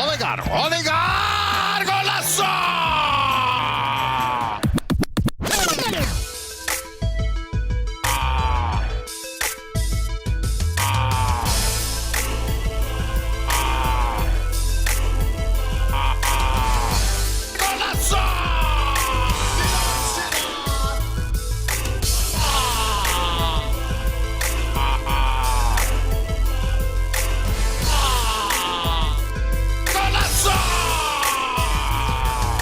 Odegaard, golazo!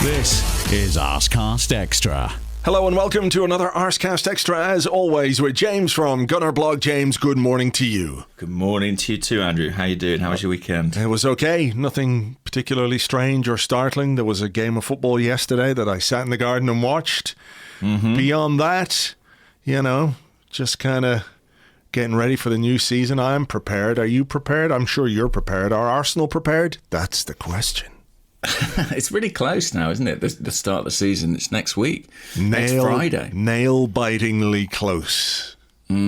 This is Arsecast Extra. Hello and welcome to another Arsecast Extra, as always, with James from Gunnerblog. James, good morning to you. Good morning to you too, Andrew. How you doing? How was your weekend? It was okay. Nothing particularly strange or startling. There was a game of football yesterday that I sat in the garden and watched. Beyond that, just kind of getting ready for the new season. I'm prepared. Are you prepared? I'm sure you're prepared. Are Arsenal prepared? That's the question. It's really close now, isn't it? The start of the season. It's next week. Next Friday. Nail-bitingly close. Well,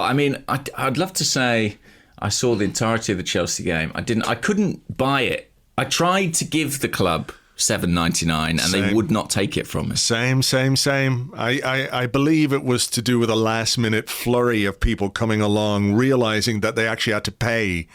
I mean, I'd love to say I saw the entirety of the Chelsea game. I couldn't buy it. I tried to give the club $7.99 and they would not take it from us. Same. I believe it was to do with a last-minute flurry of people coming along, realising that they actually had to pay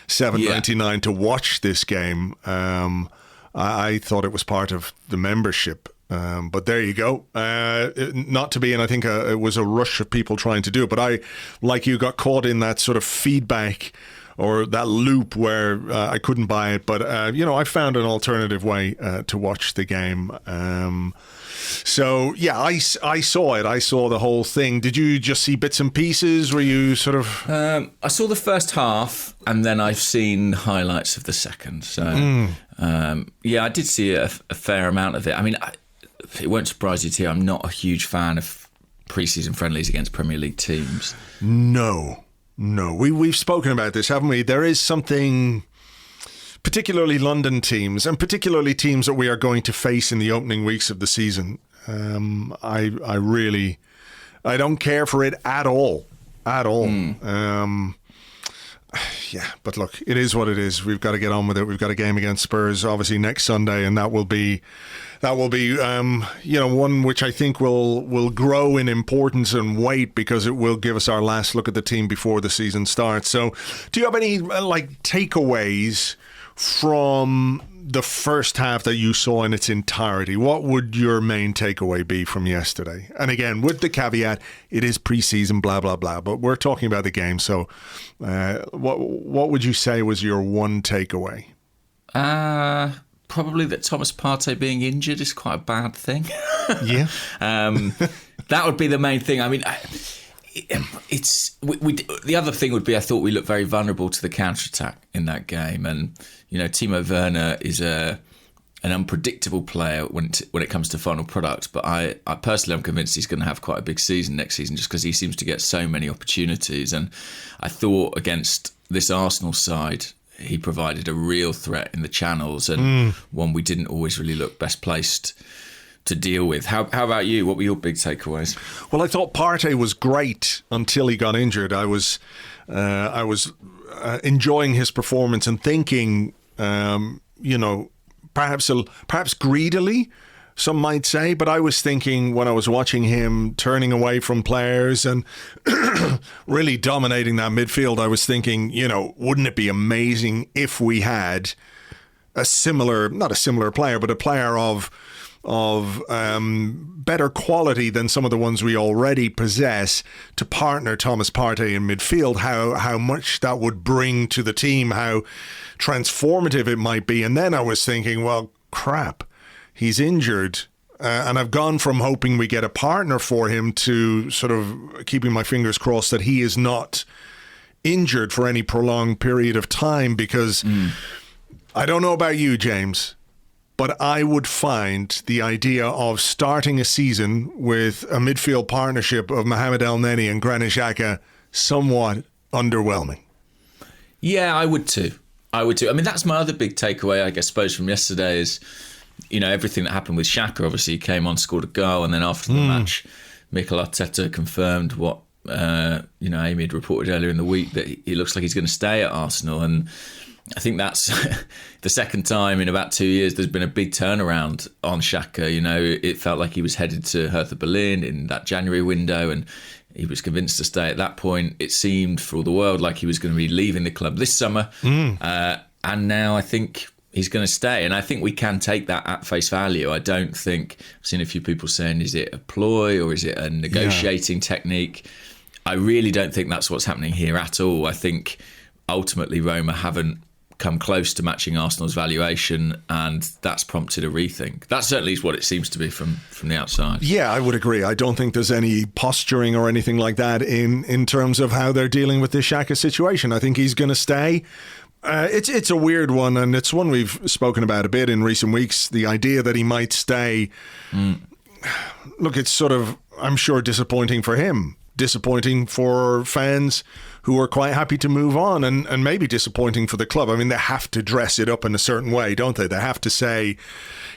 $7.99 to watch this game. I thought it was part of the membership, but there you go. Not to be, and I think it was a rush of people trying to do it, but I, like you, got caught in that sort of feedback or that loop where I couldn't buy it, but I found an alternative way to watch the game. So yeah, I saw it. I saw the whole thing. Did you just see bits and pieces? Were you sort of? I saw the first half, and then I've seen highlights of the second. So I did see a fair amount of it. I mean, it won't surprise you too. I'm not a huge fan of preseason friendlies against Premier League teams. No. We've spoken about this, haven't we? There is something, particularly London teams, and particularly teams that we are going to face in the opening weeks of the season. I don't care for it at all. But look, it is what it is. We've got to get on with it. We've got a game against Spurs, obviously, next Sunday, and that will be one which I think will grow in importance and weight because it will give us our last look at the team before the season starts. So, do you have any takeaways from the first half that you saw in its entirety? What would your main takeaway be from yesterday? And again, with the caveat, it is preseason, blah, blah, blah, but we're talking about the game. So what would you say was your one takeaway? Probably that Thomas Partey being injured is quite a bad thing. Yeah. That would be the main thing. I mean, the other thing would be I thought we looked very vulnerable to the counter-attack in that game. And, Timo Werner is an unpredictable player when it comes to final product. But I personally am convinced he's going to have quite a big season next season just because he seems to get so many opportunities. And I thought against this Arsenal side, he provided a real threat in the channels and one we didn't always really look best placed to deal with. How about you? What were your big takeaways? Well, I thought Partey was great until he got injured. I was enjoying his performance and thinking, perhaps greedily, some might say, but I was thinking when I was watching him turning away from players and really dominating that midfield, I was thinking, wouldn't it be amazing if we had not a similar player, but a player of better quality than some of the ones we already possess to partner Thomas Partey in midfield, how much that would bring to the team, how transformative it might be. And then I was thinking, well, crap, he's injured. And I've gone from hoping we get a partner for him to sort of keeping my fingers crossed that he is not injured for any prolonged period of time, because I don't know about you, James, but I would find the idea of starting a season with a midfield partnership of Mohamed El Neni and Granit Xhaka somewhat underwhelming. Yeah, I would too. I mean, that's my other big takeaway, I suppose, from yesterday is, everything that happened with Xhaka. Obviously, he came on, scored a goal, and then after the match, Mikel Arteta confirmed what Amy had reported earlier in the week, that he looks like he's going to stay at Arsenal. And I think that's the second time in about 2 years there's been a big turnaround on Xhaka. You know, it felt like he was headed to Hertha Berlin in that January window, and he was convinced to stay at that point. It seemed for all the world like he was going to be leaving the club this summer. And now I think he's going to stay. And I think we can take that at face value. I don't think, I've seen a few people saying, is it a ploy or is it a negotiating technique? I really don't think that's what's happening here at all. I think ultimately Roma haven't come close to matching Arsenal's valuation, and that's prompted a rethink. That certainly is what it seems to be from the outside. Yeah, I would agree. I don't think there's any posturing or anything like that in terms of how they're dealing with this Xhaka situation. I think he's going to stay. It's a weird one, and it's one we've spoken about a bit in recent weeks. The idea that he might stay. Look, it's sort of, I'm sure, disappointing for him. Disappointing for fans who are quite happy to move on, and maybe disappointing for the club. I mean, they have to dress it up in a certain way, don't they? They have to say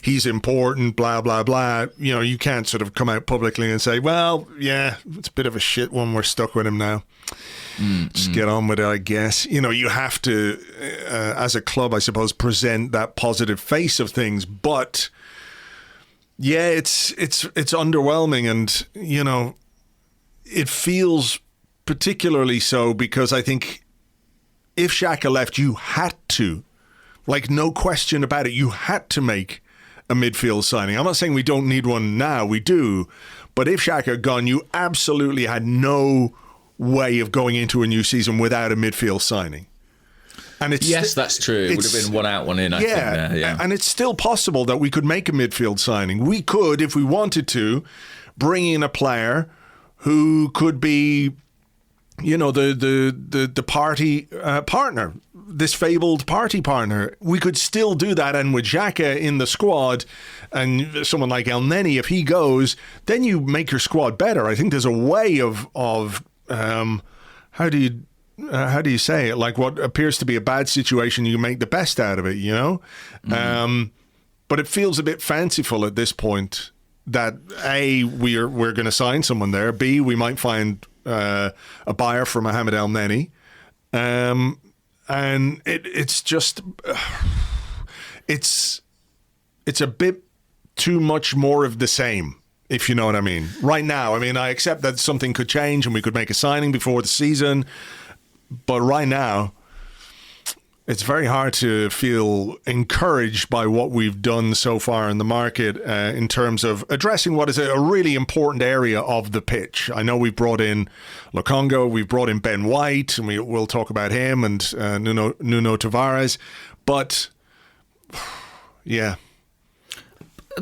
he's important, blah, blah, blah. You know, you can't sort of come out publicly and say, well, yeah, it's a bit of a shit one. We're stuck with him now. Just get on with it, I guess. You know, you have to, as a club, I suppose, present that positive face of things. But yeah, it's underwhelming, and, you know, it feels particularly so because I think if Xhaka left, you had to, like, no question about it, you had to make a midfield signing. I'm not saying we don't need one now, we do. But if Xhaka had gone, you absolutely had no way of going into a new season without a midfield signing. And it's yes, that's true. It would have been one out, one in, I think. There, and it's still possible that we could make a midfield signing. We could, if we wanted to, bring in a player who could be, you know, the party partner, this fabled party partner. We could still do that, and with Xhaka in the squad and someone like El Neni, if he goes, then you make your squad better. I think there's a way of how do you say it? Like, what appears to be a bad situation, you make the best out of it, you know? But it feels a bit fanciful at this point. That A, we're going to sign someone there. B, we might find a buyer for Mohamed El Neni, and it's just it's a bit too much more of the same, if you know what I mean. Right now, I mean, I accept that something could change and we could make a signing before the season, but right now, it's very hard to feel encouraged by what we've done so far in the market in terms of addressing what is a really important area of the pitch. I know we've brought in Lokonga, we've brought in Ben White, and we'll talk about him, and Nuno Tavares. But, yeah.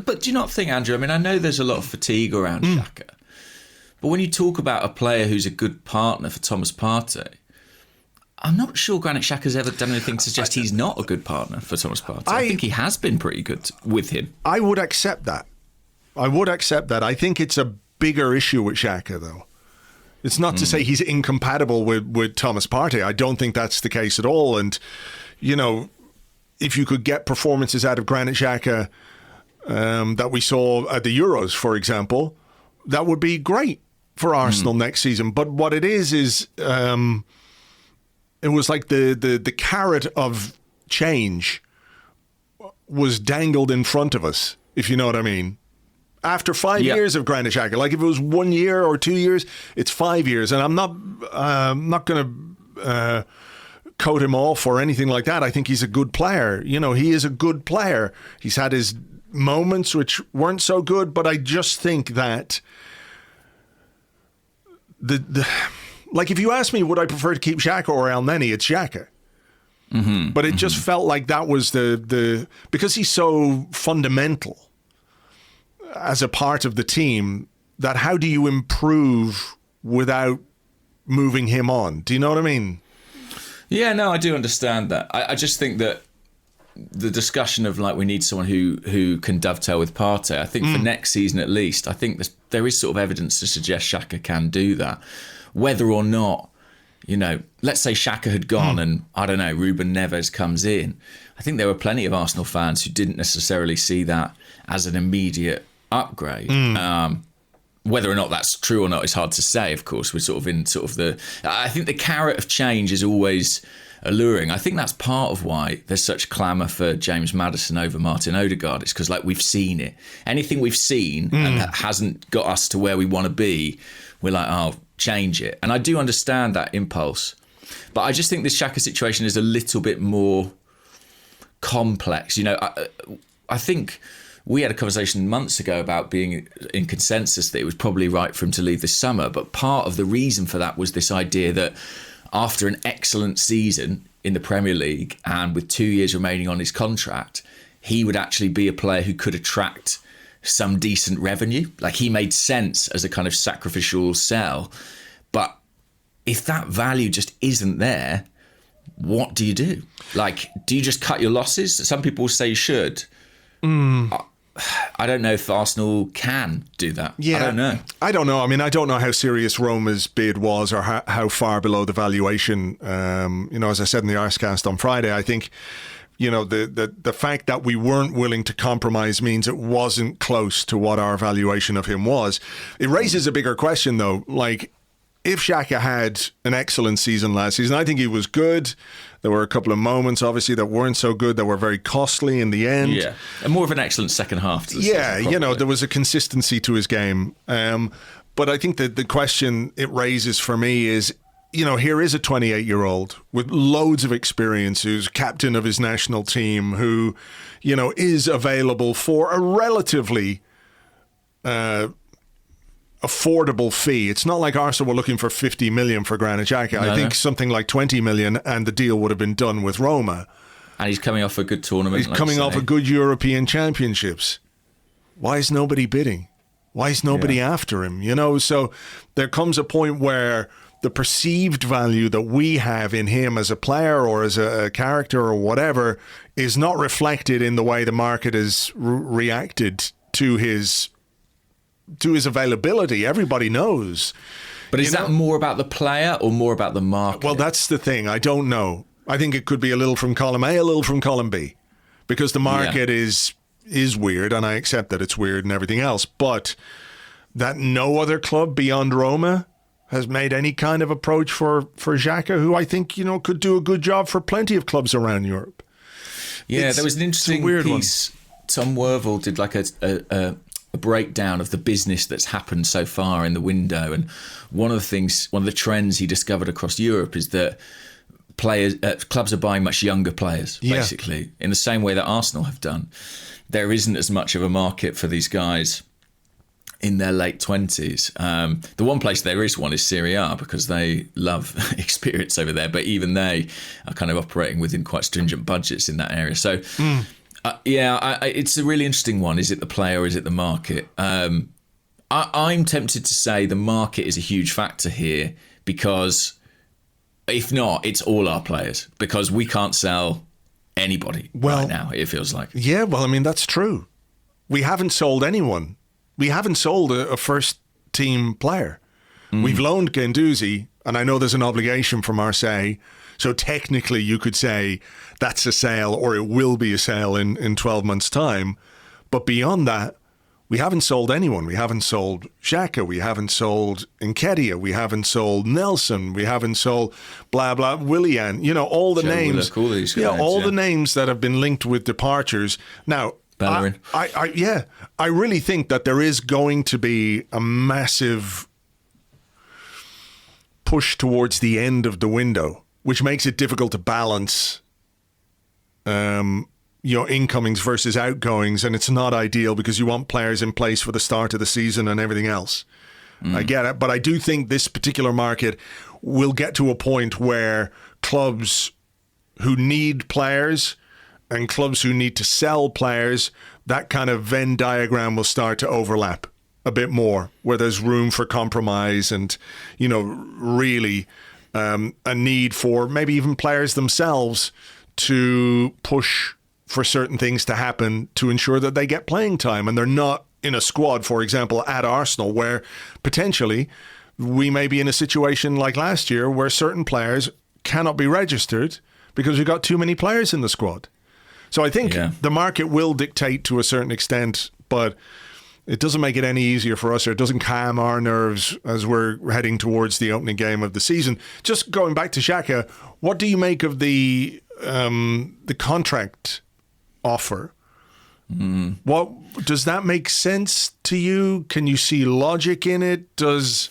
But do you not think, Andrew, I mean, I know there's a lot of fatigue around Xhaka, but when you talk about a player who's a good partner for Thomas Partey, I'm not sure Granit Xhaka's ever done anything to suggest he's not a good partner for Thomas Partey. I think he has been pretty good with him. I would accept that. I think it's a bigger issue with Xhaka, though. It's not to say he's incompatible with Thomas Partey. I don't think that's the case at all. And, you know, if you could get performances out of Granit Xhaka that we saw at the Euros, for example, that would be great for Arsenal next season. But what it is it was like the carrot of change was dangled in front of us, if you know what I mean. After 5 years of Granit Xhaka, like if it was 1 year or 2 years, it's 5 years. And I'm not going to coat him off or anything like that. I think he's a good player. You know, he is a good player. He's had his moments which weren't so good, but I just think that like, if you ask me, would I prefer to keep Xhaka or El Neni, it's Xhaka. But it just felt like that was the because he's so fundamental as a part of the team, that how do you improve without moving him on? Do you know what I mean? Yeah, no, I do understand that. I just think that the discussion of, like, we need someone who can dovetail with Partey, I think for next season at least, I think there is sort of evidence to suggest Xhaka can do that. Whether or not, you know, let's say Xhaka had gone and, I don't know, Ruben Neves comes in. I think there were plenty of Arsenal fans who didn't necessarily see that as an immediate upgrade. Whether or not that's true or not is hard to say, of course. We're sort of in sort of I think the carrot of change is always alluring. I think that's part of why there's such clamour for James Maddison over Martin Odegaard. It's because we've seen it. Anything we've seen and that hasn't got us to where we want to be, we're like, oh, change it. And I do understand that impulse. But I just think this Xhaka situation is a little bit more complex. I think we had a conversation months ago about being in consensus that it was probably right for him to leave this summer. But part of the reason for that was this idea that after an excellent season in the Premier League and with 2 years remaining on his contract, he would actually be a player who could attract some decent revenue. He made sense as a kind of sacrificial sell. But if that value just isn't there, what do you do? Do you just cut your losses? Some people say you should. I don't know if Arsenal can do that. Yeah, I don't know. I mean, I don't know how serious Roma's bid was or how far below the valuation. As I said in the Arsecast on Friday, I think, the fact that we weren't willing to compromise means it wasn't close to what our valuation of him was. It raises a bigger question, though. If Xhaka had an excellent season last season, I think he was good. There were a couple of moments, obviously, that weren't so good, that were very costly in the end. Yeah, and more of an excellent second half to the season, there was a consistency to his game. But I think that the question it raises for me is, here is a 28-year-old with loads of experience, who's captain of his national team, who, is available for a relatively affordable fee. It's not like Arsenal were looking for 50 million for Granit Xhaka. I think something like 20 million and the deal would have been done with Roma. And he's coming off a good tournament. He's coming off a good European Championships. Why is nobody bidding? Why is nobody after him? So there comes a point where the perceived value that we have in him as a player or as a character or whatever is not reflected in the way the market has reacted to his availability. Everybody knows. But is that more about the player or more about the market? Well, that's the thing. I don't know. I think it could be a little from column A, a little from column B, because the market is weird, and I accept that it's weird and everything else, but that no other club beyond Roma has made any kind of approach for Xhaka, who I think, could do a good job for plenty of clubs around Europe. Yeah, there was an interesting piece. Tom Wervel did a breakdown of the business that's happened so far in the window, and one of the trends he discovered across Europe is that clubs are buying much younger players, basically, in the same way that Arsenal have done. There isn't as much of a market for these guys in their late 20s. The one place there is one is Serie A, because they love experience over there, but even they are kind of operating within quite stringent budgets in that area. So it's a really interesting one. Is it the player or is it the market? I'm tempted to say the market is a huge factor here, because if not, it's all our players, because we can't sell anybody right now, it feels like. Yeah, well, I mean, that's true. We haven't sold anyone. We haven't sold a first-team player. We've loaned Guendouzi, and I know there's an obligation from Marseille, so technically you could say that's a sale, or it will be a sale in 12 months' time. But beyond that, we haven't sold anyone. We haven't sold Xhaka. We haven't sold Nketiah. We haven't sold Nelson. We haven't sold blah, blah, Willian. All the names. The names that have been linked with departures. Now, I really think that there is going to be a massive push towards the end of the window, which makes it difficult to balance incomings versus outgoings, and it's not ideal because you want players in place for the start of the season and everything else. I get it, but I do think this particular market will get to a point where clubs who need players and clubs who need to sell players, that kind of Venn diagram will start to overlap a bit more, where there's room for compromise and, really a need for maybe even players themselves to push for certain things to happen to ensure that they get playing time and they're not in a squad, for example, at Arsenal, where potentially we may be in a situation like last year where certain players cannot be registered because we've got too many players in the squad. So I think the market will dictate to a certain extent, but it doesn't make it any easier for us, or it doesn't calm our nerves as we're heading towards the opening game of the season. Just going back to Xhaka, what do you make of the contract offer? What does that make sense to you? Can you see logic in it? Does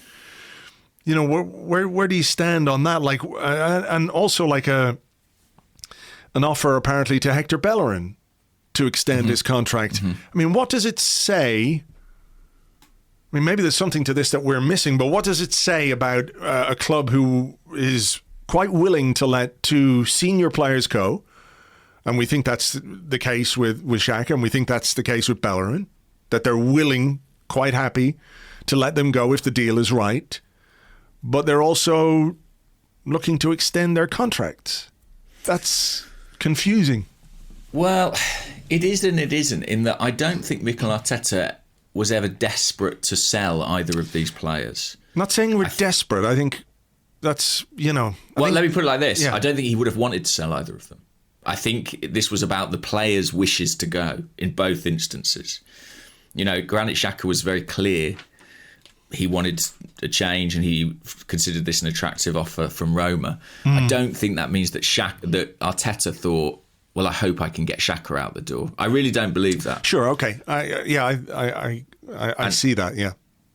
where do you stand on that? Like, and also like an offer apparently to Hector Bellerin to extend his contract. I mean, what does it say? I mean, maybe there's something to this that we're missing, but what does it say about a club who is quite willing to let two senior players go? And we think that's the case with Xhaka, and we think that's the case with Bellerin, that they're willing, quite happy, to let them go if the deal is right. But they're also looking to extend their contracts. That's confusing. Well, it is and it isn't, in that I don't think Mikel Arteta was ever desperate to sell either of these players. I'm not saying we're desperate. I think that's, Let me put it like this. Yeah. I don't think he would have wanted to sell either of them. I think this was about the players' wishes to go in both instances. Granit Xhaka was very clear he wanted a change, and he considered this an attractive offer from Roma. I don't think that means that Arteta thought, well, I hope I can get Xhaka out the door. I really don't believe that. Sure, okay. I see that, yeah.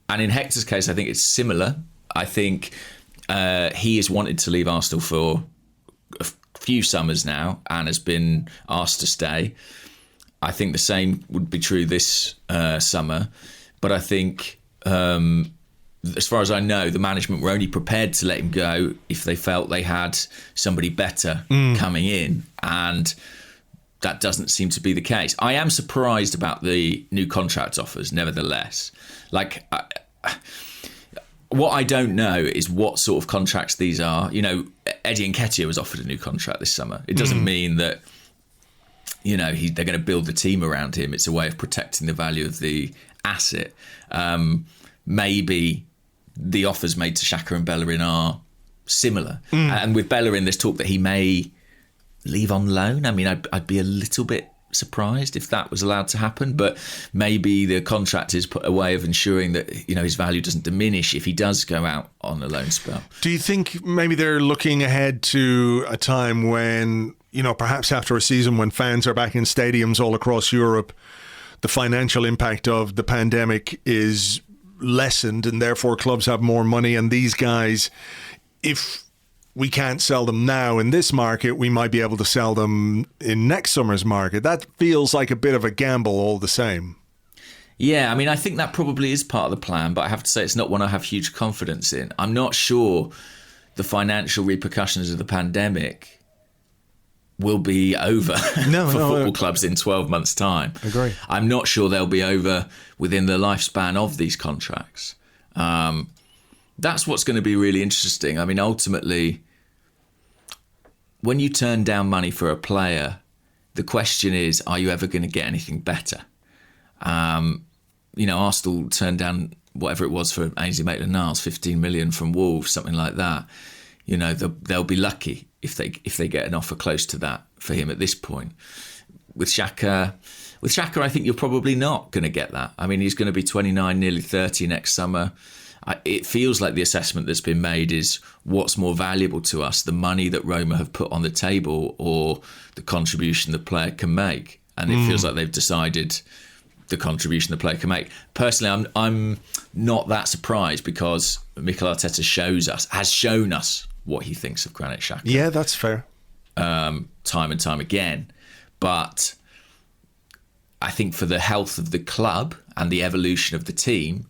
And in Hector's case, I think it's similar. I think he has wanted to leave Arsenal for a few summers now and has been asked to stay. I think the same would be true this summer. But I think, as far as I know, the management were only prepared to let him go if they felt they had somebody better coming in. And that doesn't seem to be the case. I am surprised about the new contract offers, nevertheless. What I don't know is what sort of contracts these are. Eddie Nketiah was offered a new contract this summer. It doesn't mean that, they're going to build the team around him. It's a way of protecting the value of the asset. Maybe the offers made to Xhaka and Bellerin are similar. And with Bellerin, there's talk that he may leave on loan. I mean, I'd be a little bit surprised if that was allowed to happen, but maybe the contract is a way of ensuring that his value doesn't diminish if he does go out on a loan spell. Do you think maybe they're looking ahead to a time when, perhaps after a season when fans are back in stadiums all across Europe, the financial impact of the pandemic is lessened and therefore clubs have more money, and these guys, if we can't sell them now in this market, we might be able to sell them in next summer's market? That feels like a bit of a gamble all the same. Yeah, I mean, I think that probably is part of the plan, but I have to say it's not one I have huge confidence in. I'm not sure the financial repercussions of the pandemic will be over for football clubs in 12 months' time. Agree. I'm not sure they'll be over within the lifespan of these contracts. That's what's going to be really interesting. I mean, ultimately, when you turn down money for a player, the question is, are you ever going to get anything better? Arsenal turned down whatever it was for Ainsley Maitland-Niles, 15 million from Wolves, something like that. They'll be lucky if they get an offer close to that for him at this point. With Xhaka, I think you're probably not going to get that. I mean, he's going to be 29, nearly 30 next summer. It feels like the assessment that's been made is what's more valuable to us, the money that Roma have put on the table or the contribution the player can make. And it feels like they've decided the contribution the player can make. Personally, I'm not that surprised because Mikel Arteta has shown us what he thinks of Granit Xhaka. Yeah, that's fair. Time and time again. But I think for the health of the club and the evolution of the team,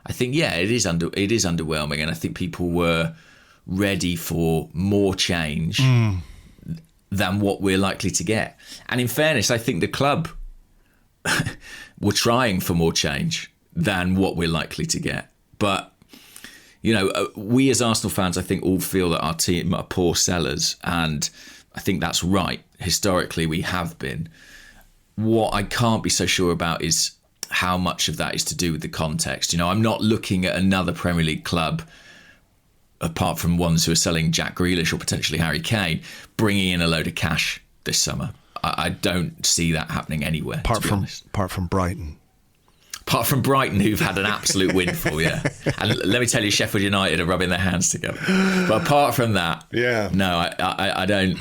I think, it is underwhelming, and I think people were ready for more change than what we're likely to get. And in fairness, I think the club were trying for more change than what we're likely to get. But, we as Arsenal fans, I think, all feel that our team are poor sellers, and I think that's right. Historically, we have been. What I can't be so sure about is how much of that is to do with the context. I'm not looking at another Premier League club, apart from ones who are selling Jack Grealish or potentially Harry Kane, bringing in a load of cash this summer. I don't see that happening anywhere. Apart from Brighton. Apart from Brighton, who've had an absolute windfall, yeah. And let me tell you, Sheffield United are rubbing their hands together. But apart from that, no, I don't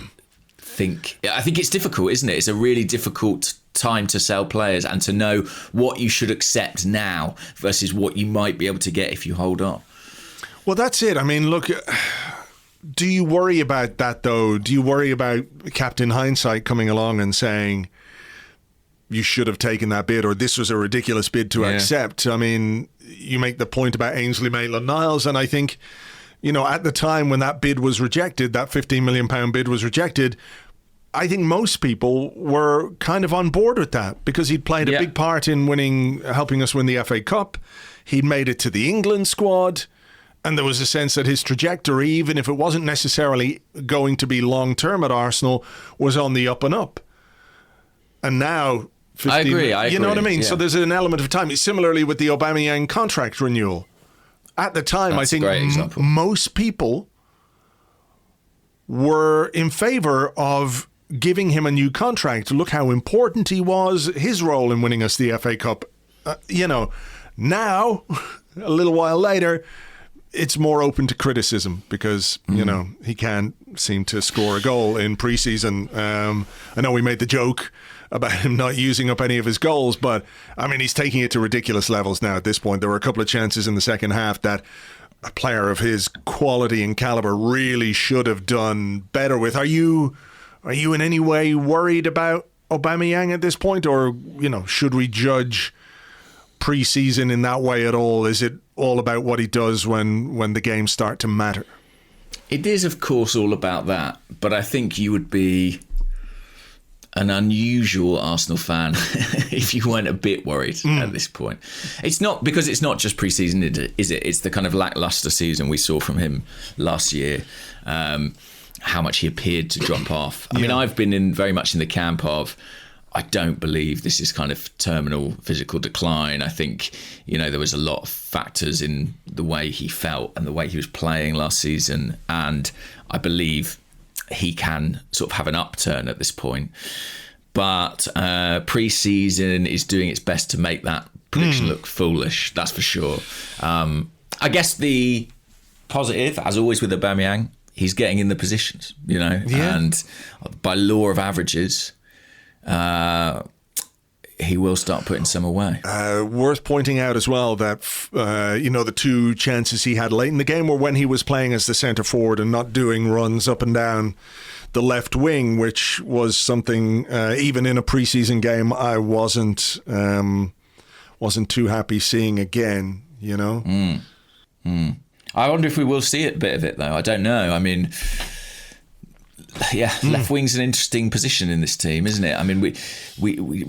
think... I think it's difficult, isn't it? It's a really difficult time to sell players and to know what you should accept now versus what you might be able to get if you hold on. Well, that's it. I mean, look... Do you worry about that, though? Do you worry about Captain Hindsight coming along and saying... you should have taken that bid, or this was a ridiculous bid to accept? I mean, you make the point about Ainsley Maitland-Niles, and I think, at the time when that bid was rejected, that £15 million bid was rejected, I think most people were kind of on board with that because he'd played a big part in helping us win the FA Cup. He'd made it to the England squad, and there was a sense that his trajectory, even if it wasn't necessarily going to be long-term at Arsenal, was on the up and up. And now... I agree. You know what I mean? Yeah. So there's an element of time. Similarly with the Aubameyang contract renewal. At the time, I think most people were in favour of giving him a new contract. Look how important he was, his role in winning us the FA Cup. Now, a little while later, it's more open to criticism because, he can't seem to score a goal in pre-season. I know we made the joke about him not using up any of his goals, but I mean, he's taking it to ridiculous levels now at this point. There were a couple of chances in the second half that a player of his quality and caliber really should have done better with. Are you in any way worried about Aubameyang at this point, or should we judge pre-season in that way at all? Is it all about what he does when the games start to matter? It is, of course, all about that, but I think you would be an unusual Arsenal fan if you weren't a bit worried at this point. It's not because it's not just pre-season, is it? It's the kind of lacklustre season we saw from him last year. How much he appeared to drop off. I mean, I've been very much in the camp of, I don't believe this is kind of terminal physical decline. I think, there was a lot of factors in the way he felt and the way he was playing last season. And I believe he can sort of have an upturn at this point. But pre-season is doing its best to make that prediction look foolish, that's for sure. I guess the positive, as always with Aubameyang, he's getting in the positions, and by law of averages, he will start putting some away. Worth pointing out as well that, the two chances he had late in the game were when he was playing as the centre forward and not doing runs up and down the left wing, which was something, even in a pre-season game, I wasn't too happy seeing again, I wonder if we will see a bit of it, though. I don't know. I mean... left wing's an interesting position in this team, isn't it? I mean, we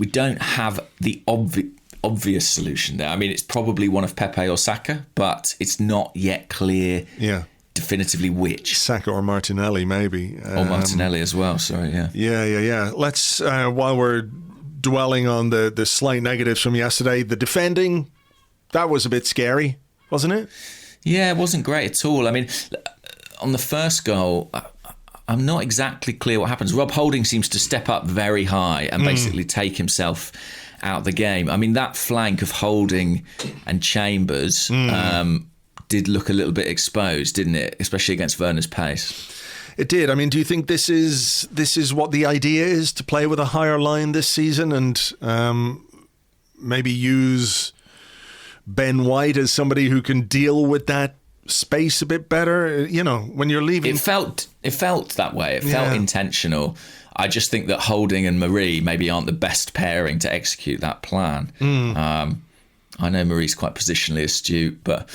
don't have the obvious solution there. I mean, it's probably one of Pepe or Saka, but it's not yet clear definitively which. Saka or Martinelli, maybe. Or Martinelli as well, sorry, yeah. Yeah. Let's, while we're dwelling on the slight negatives from yesterday, the defending, that was a bit scary, wasn't it? Yeah, it wasn't great at all. I mean, on the first goal... I'm not exactly clear what happens. Rob Holding seems to step up very high and basically take himself out of the game. I mean, that flank of Holding and Chambers did look a little bit exposed, didn't it? Especially against Werner's pace. It did. I mean, do you think this is what the idea is, to play with a higher line this season and maybe use Ben White as somebody who can deal with that space a bit better, when you're leaving? It felt that way. It felt intentional. I just think that Holding and Marie maybe aren't the best pairing to execute that plan. I know Marie's quite positionally astute, but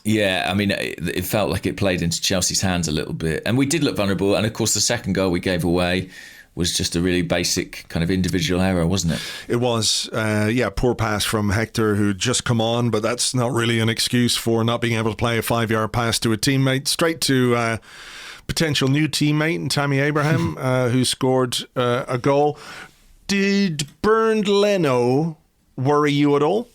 I mean, it felt like it played into Chelsea's hands a little bit. And we did look vulnerable. And of course, the second goal we gave away was just a really basic kind of individual error, wasn't it? It was, poor pass from Hector, who'd just come on, but that's not really an excuse for not being able to play a 5-yard pass to a teammate, straight to a potential new teammate, Tammy Abraham, who scored a goal. Did Bernd Leno worry you at all?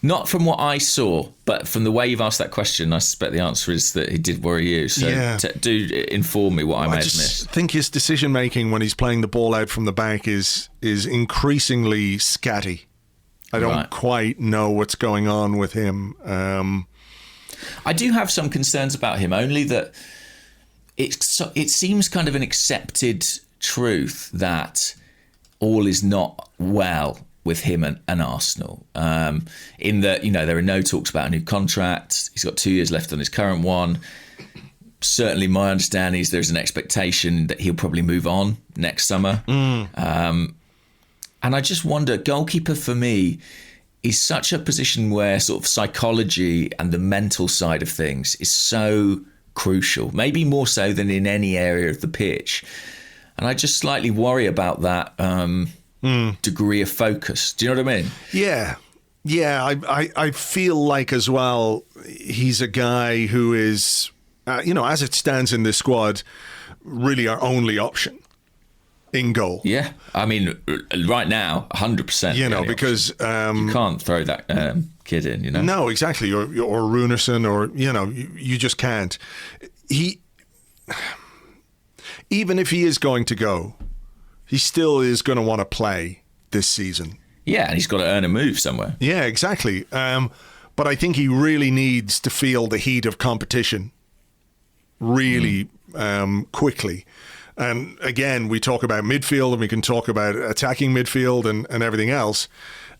Not from what I saw, but from the way you've asked that question, I suspect the answer is that he did worry you. So do inform me what I may have missed. I think his decision-making when he's playing the ball out from the back is increasingly scatty. I don't quite know what's going on with him. I do have some concerns about him, only that it seems kind of an accepted truth that all is not well with him and Arsenal. In that, there are no talks about a new contract. He's got 2 years left on his current one. Certainly my understanding is there's an expectation that he'll probably move on next summer. And I just wonder, goalkeeper for me is such a position where sort of psychology and the mental side of things is so crucial, maybe more so than in any area of the pitch. And I just slightly worry about that degree of focus. Do you know what I mean? Yeah. I feel like as well, he's a guy who is, as it stands in this squad, really our only option in goal. Yeah. I mean, right now, 100%. Because you can't throw that kid in, No, exactly. Or Runerson, or, you just can't. Even if he is going to go, he still is going to want to play this season. Yeah, and he's got to earn a move somewhere. Yeah, exactly. But I think he really needs to feel the heat of competition really quickly. And again, we talk about midfield and we can talk about attacking midfield and everything else.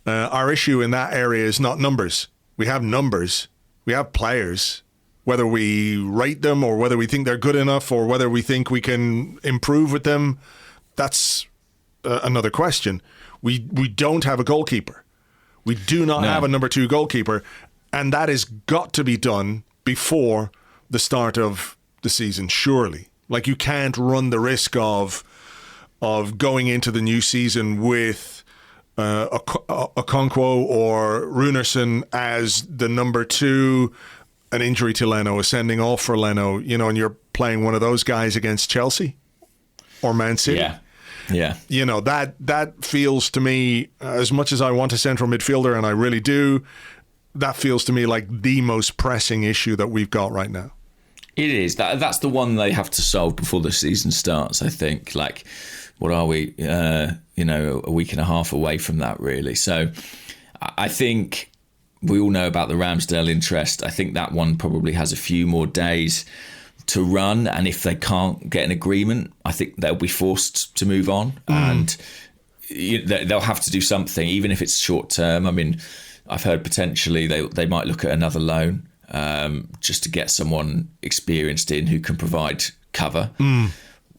Our issue in that area is not numbers. We have numbers. We have players. Whether we rate them or whether we think they're good enough or whether we think we can improve with them, that's another question. We don't have a goalkeeper. We do not have a number 2 goalkeeper. And that has got to be done before the start of the season, surely. Like, you can't run the risk of going into the new season with Okonkwo or Runerson as the number 2, an injury to Leno, a sending off for Leno, and you're playing one of those guys against Chelsea or Man City. Yeah. That feels to me, as much as I want a central midfielder, and I really do, that feels to me like the most pressing issue that we've got right now. It is. That's the one they have to solve before the season starts, I think. Like, what are we, a week and a half away from that, really. So I think we all know about the Ramsdale interest. I think that one probably has a few more days to run. And if they can't get an agreement, I think they'll be forced to move on. And they'll have to do something, even if it's short term. I mean, I've heard potentially they might look at another loan. Just to get someone experienced in who can provide cover,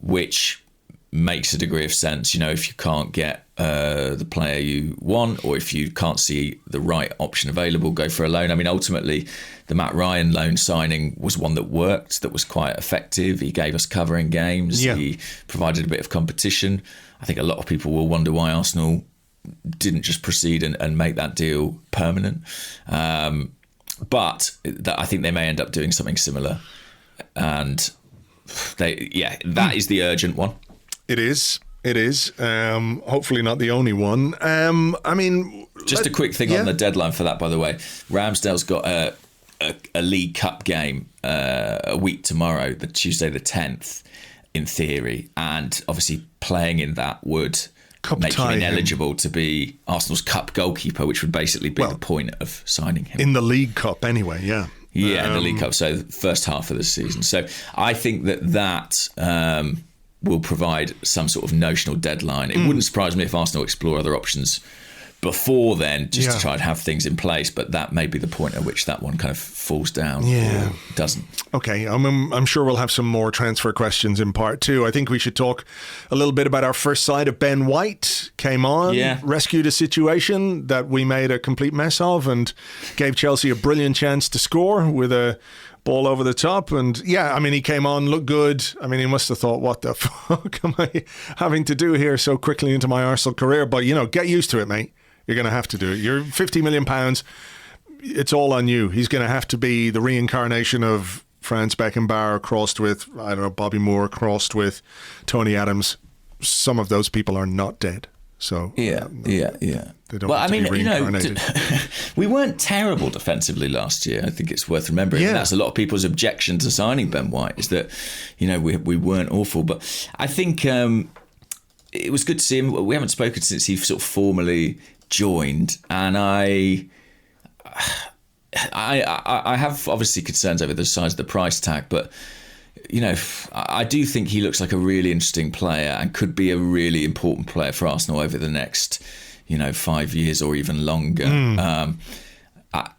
which makes a degree of sense. If you can't get the player you want, or if you can't see the right option available, go for a loan. I mean, ultimately, the Matt Ryan loan signing was one that worked, that was quite effective. He gave us cover in games. Yeah. He provided a bit of competition. I think a lot of people will wonder why Arsenal didn't just proceed and make that deal permanent. But I think they may end up doing something similar. And that is the urgent one. It is. Hopefully not the only one. I mean... Just a quick thing on the deadline for that, by the way. Ramsdale's got a League Cup game a week tomorrow, the Tuesday the 10th, in theory. And obviously playing in that would... make him ineligible to be Arsenal's cup goalkeeper, which would basically be the point of signing him. In the League Cup anyway, yeah. Yeah, in the League Cup, so the first half of the season. So I think that will provide some sort of notional deadline. It wouldn't surprise me if Arsenal explore other options before then, just to try and have things in place, but that may be the point at which that one kind of falls down or doesn't. Okay, I'm sure we'll have some more transfer questions in part 2. I think we should talk a little bit about our first side of Ben White. Came on, rescued a situation that we made a complete mess of and gave Chelsea a brilliant chance to score with a ball over the top. And he came on, looked good. I mean, he must have thought, what the fuck am I having to do here so quickly into my Arsenal career? But, get used to it, mate. You're going to have to do it. You're £50 million. It's all on you. He's going to have to be the reincarnation of Franz Beckenbauer crossed with, Bobby Moore crossed with Tony Adams. Some of those people are not dead. So They don't have to be reincarnated. We weren't terrible defensively last year. I think it's worth remembering. Yeah. And that's a lot of people's objection to signing Ben White, is that, we weren't awful. But I think... it was good to see him. We haven't spoken since he sort of formally joined, and I have obviously concerns over the size of the price tag, but I do think he looks like a really interesting player and could be a really important player for Arsenal over the next 5 years or even longer.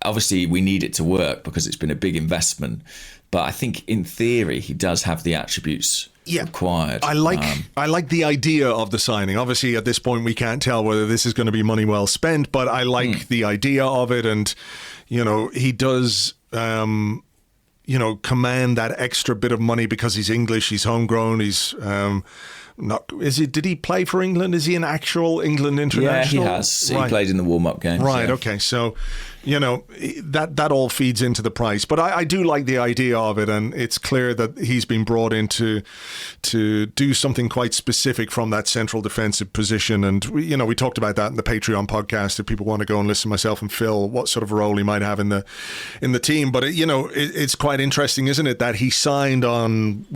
Obviously, we need it to work because it's been a big investment. But I think in theory, he does have the attributes required. I like the idea of the signing. Obviously, at this point, we can't tell whether this is going to be money well spent, but I like the idea of it. And, he does, command that extra bit of money because he's English, he's homegrown, he's... Did he play for England? Is he an actual England international? Yeah, he has. Right. He played in the warm-up games. Right, yeah. okay. So, that all feeds into the price. But I do like the idea of it, and it's clear that he's been brought in to do something quite specific from that central defensive position. And, we talked about that in the Patreon podcast. If people want to go and listen, myself and Phil, what sort of role he might have in the team. But, it's quite interesting, isn't it, that he signed on,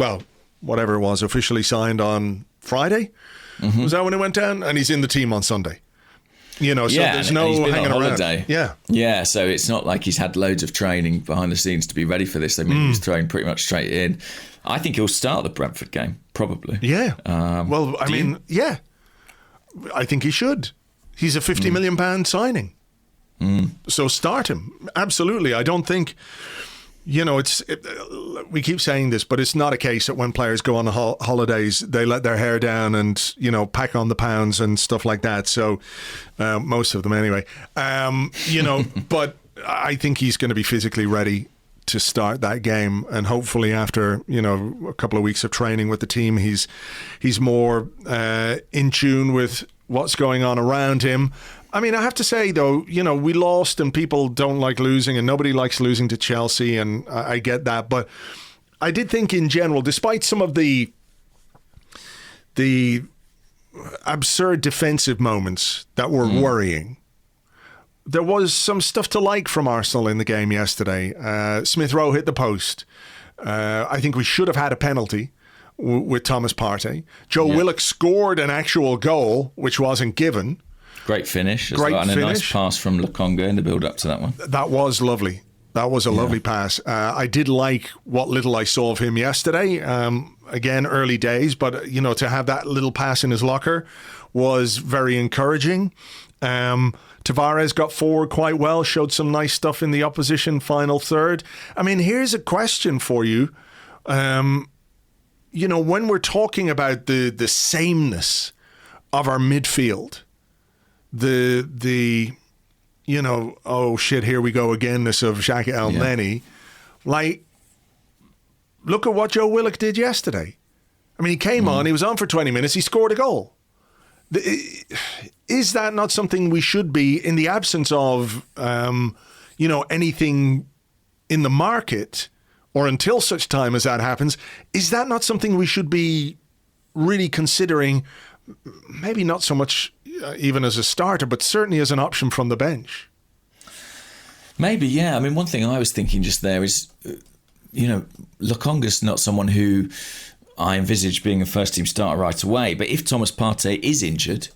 whatever it was, officially signed on Friday? Mm-hmm. Was that when it went down? And he's in the team on Sunday. So there's no hanging around. Holiday. Yeah, so it's not like he's had loads of training behind the scenes to be ready for this. I mean, he's thrown pretty much straight in. I think he'll start the Brentford game, probably. Yeah. I think he should. He's a £50 million signing. So start him. Absolutely. I don't think... we keep saying this, but it's not a case that when players go on holidays, they let their hair down and, pack on the pounds and stuff like that. So, most of them anyway. But I think he's going to be physically ready to start that game. And hopefully after, a couple of weeks of training with the team, he's more in tune with what's going on around him. I mean, I have to say, though, we lost and people don't like losing and nobody likes losing to Chelsea, and I get that. But I did think in general, despite some of the absurd defensive moments that were worrying, there was some stuff to like from Arsenal in the game yesterday. Smith Rowe hit the post. I think we should have had a penalty with Thomas Partey. Joe Willock scored an actual goal, which wasn't given. Great finish as well, and a nice pass from Lokonga in the build-up to that one. That was lovely. That was a lovely pass. I did like what little I saw of him yesterday. Again, early days, but, to have that little pass in his locker was very encouraging. Tavares got forward quite well, showed some nice stuff in the opposition final third. I mean, here's a question for you. When we're talking about the sameness of our midfield, the oh shit, here we go again-ness of Xhaka El-Neni. Like, look at what Joe Willock did yesterday. I mean, he came on, he was on for 20 minutes, he scored a goal. Is that not something we should be, in the absence of, anything in the market, or until such time as that happens, is that not something we should be really considering, maybe not so much even as a starter, but certainly as an option from the bench? Maybe, yeah. I mean, one thing I was thinking just there is, Lokonga's not someone who I envisage being a first-team starter right away. But if Thomas Partey is injured,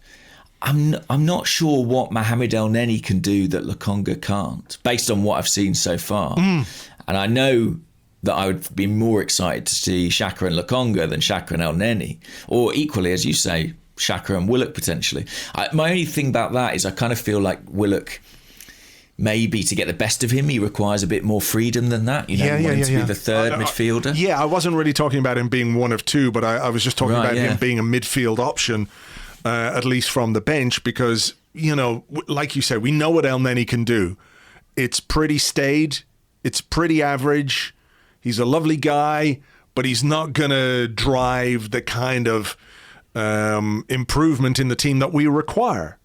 I'm not sure what Mohamed El-Neni can do that Lokonga can't, based on what I've seen so far. And I know that I would be more excited to see Xhaka and Lokonga than Xhaka and El-Neni, or equally, as you say, Xhaka and Willock potentially. My only thing about that is I kind of feel like Willock, maybe to get the best of him, he requires a bit more freedom than that. To be the third midfielder. I wasn't really talking about him being one of two, but I was just talking about him being a midfield option, at least from the bench, because, like you said, we know what El-Neni can do. It's pretty staid. It's pretty average. He's a lovely guy, but he's not going to drive the kind of improvement in the team that we require.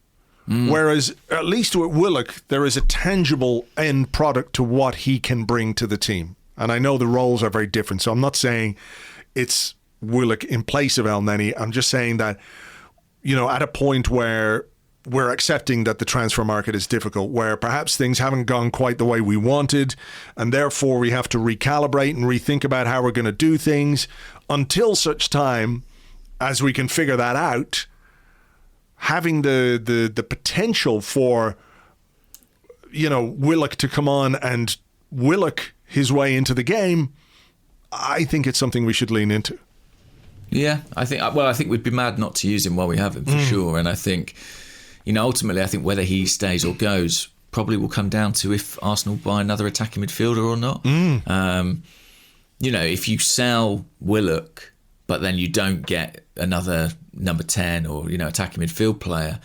Whereas, at least with Willock, there is a tangible end product to what he can bring to the team. And I know the roles are very different, so I'm not saying it's Willock in place of El-Neni. I'm just saying that, at a point where we're accepting that the transfer market is difficult, where perhaps things haven't gone quite the way we wanted, and therefore we have to recalibrate and rethink about how we're going to do things, until such time as we can figure that out. having the potential for, Willock to come on and Willock his way into the game, I think it's something we should lean into. Yeah, I think we'd be mad not to use him while we have him, for sure. And I think, ultimately, I think whether he stays or goes probably will come down to if Arsenal buy another attacking midfielder or not. If you sell Willock, but then you don't get another number 10 or, attacking midfield player,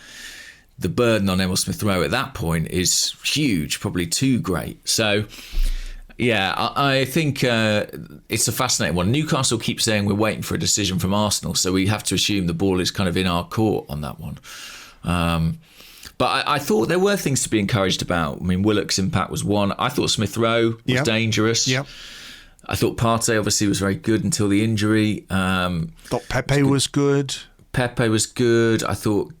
the burden on Emil Smith-Rowe at that point is huge, probably too great. So, yeah, I think it's a fascinating one. Newcastle keep saying we're waiting for a decision from Arsenal, so we have to assume the ball is kind of in our court on that one. But I thought there were things to be encouraged about. I mean, Willock's impact was one. I thought Smith-Rowe was dangerous. Yep. I thought Partey obviously was very good until the injury. Thought Pepe was good. Pepe was good. I thought,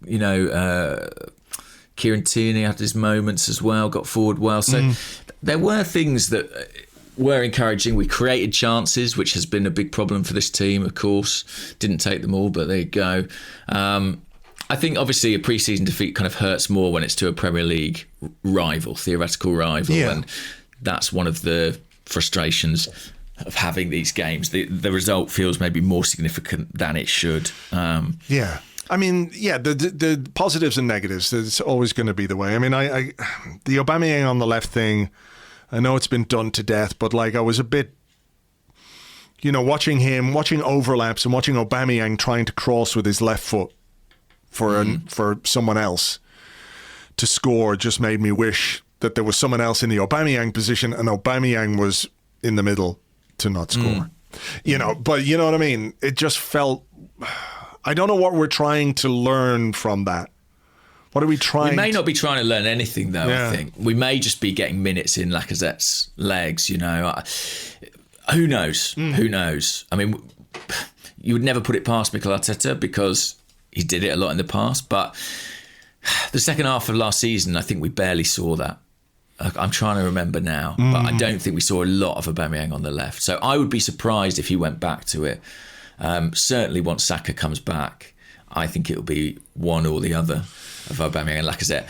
Kieran Tierney had his moments as well, got forward well. So there were things that were encouraging. We created chances, which has been a big problem for this team, of course. Didn't take them all, but there you go. I think obviously a pre-season defeat kind of hurts more when it's to a Premier League rival, theoretical rival. Yeah. And that's one of the frustrations of having these games. The result feels maybe more significant than it should. Yeah. I mean, the positives and negatives, it's always going to be the way. I mean, the Aubameyang on the left thing, I know it's been done to death, but I was a bit, watching overlaps and watching Aubameyang trying to cross with his left foot for someone else to score just made me wish that there was someone else in the Aubameyang position and Aubameyang was in the middle to not score. But you know what I mean? It just felt... I don't know what we're trying to learn from that. What are we trying? We may not be trying to learn anything, though. Yeah. I think we may just be getting minutes in Lacazette's legs. Who knows? Who knows? I mean, you would never put it past Mikel Arteta because he did it a lot in the past. But the second half of last season, I think we barely saw that. I'm trying to remember now, but I don't think we saw a lot of Aubameyang on the left. So I would be surprised if he went back to it. Certainly once Saka comes back, I think it'll be one or the other of Aubameyang and Lacazette.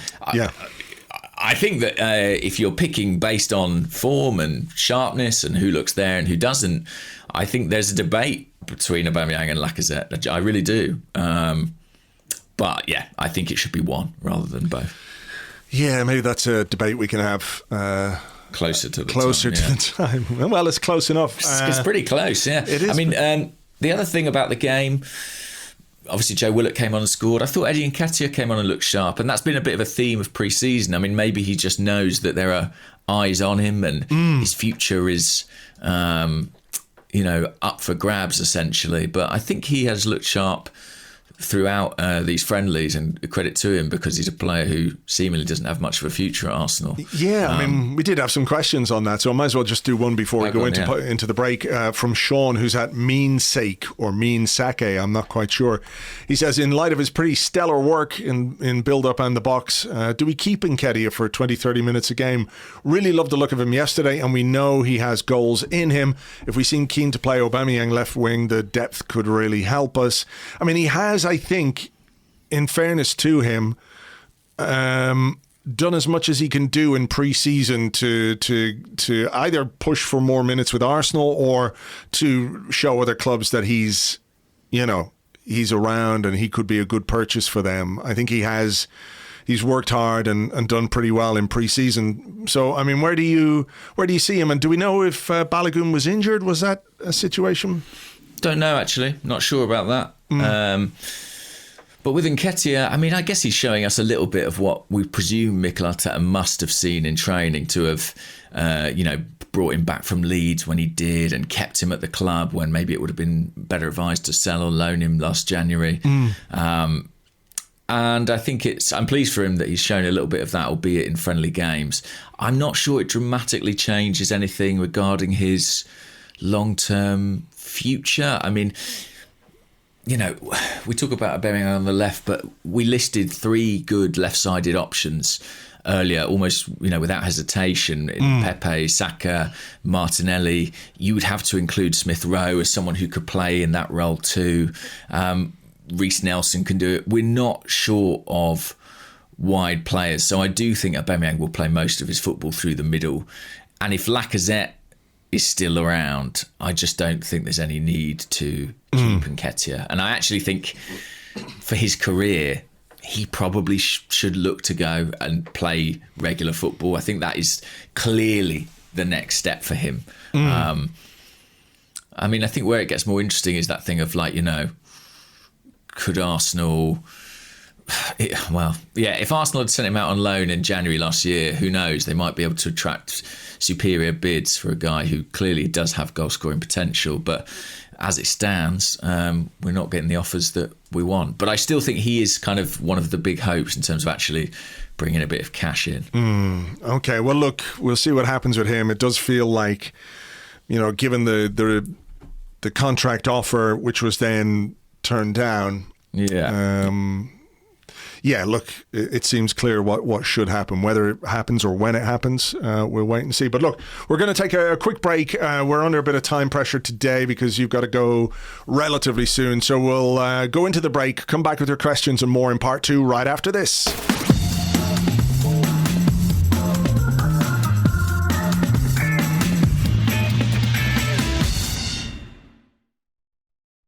I think that if you're picking based on form and sharpness and who looks there and who doesn't, I think there's a debate between Aubameyang and Lacazette. I really do. But yeah, I think it should be one rather than both. Yeah, maybe that's a debate we can have closer to the time. Well, it's close enough. It's pretty close, yeah. It is. I mean, the other thing about the game, obviously Joe Willock came on and scored. I thought Eddie Nketiah came on and looked sharp, and that's been a bit of a theme of pre-season. I mean, maybe he just knows that there are eyes on him and his future is, up for grabs, essentially. But I think he has looked sharp throughout these friendlies, and credit to him because he's a player who seemingly doesn't have much of a future at Arsenal. Yeah, I mean, we did have some questions on that, so I might as well just do one before we go into the break. From Sean, who's at Mean Sake or Mean Sake, I'm not quite sure. He says, in light of his pretty stellar work in build-up and the box, do we keep Nketiah for 20-30 minutes a game? Really loved the look of him yesterday, and we know he has goals in him. If we seem keen to play Aubameyang left wing, the depth could really help us. I mean, he has, I think, in fairness to him, done as much as he can do in pre-season to either push for more minutes with Arsenal or to show other clubs that he's around and he could be a good purchase for them. I think he's worked hard and done pretty well in pre-season. So, I mean, where do you see him? And do we know if Balogun was injured? Was that a situation? Don't know, actually. Not sure about that. But with Nketiah, I mean, I guess he's showing us a little bit of what we presume Mikel Arteta must have seen in training to have, brought him back from Leeds when he did and kept him at the club when maybe it would have been better advised to sell or loan him last January. And I think I'm pleased for him that he's shown a little bit of that, albeit in friendly games. I'm not sure it dramatically changes anything regarding his long-term future. I mean, we talk about Aubameyang on the left, but we listed 3 good left-sided options earlier, almost without hesitation. Pepe, Saka, Martinelli. You would have to include Smith-Rowe as someone who could play in that role too. Reece Nelson can do it. We're not short of wide players. So I do think Aubameyang will play most of his football through the middle. And if Lacazette is still around, I just don't think there's any need to keep Nketiah. And I actually think for his career, he probably should look to go and play regular football. I think that is clearly the next step for him. I mean, I think where it gets more interesting is that thing of like, could Arsenal... if Arsenal had sent him out on loan in January last year, who knows? They might be able to attract superior bids for a guy who clearly does have goal-scoring potential. But as it stands, we're not getting the offers that we want. But I still think he is kind of one of the big hopes in terms of actually bringing a bit of cash in. Okay, well, look, we'll see what happens with him. It does feel like, given the contract offer, which was then turned down. Yeah, look, it seems clear what should happen. Whether it happens or when it happens, we'll wait and see. But look, we're going to take a quick break. We're under a bit of time pressure today because you've got to go relatively soon. So we'll go into the break, come back with your questions and more in part 2 right after this.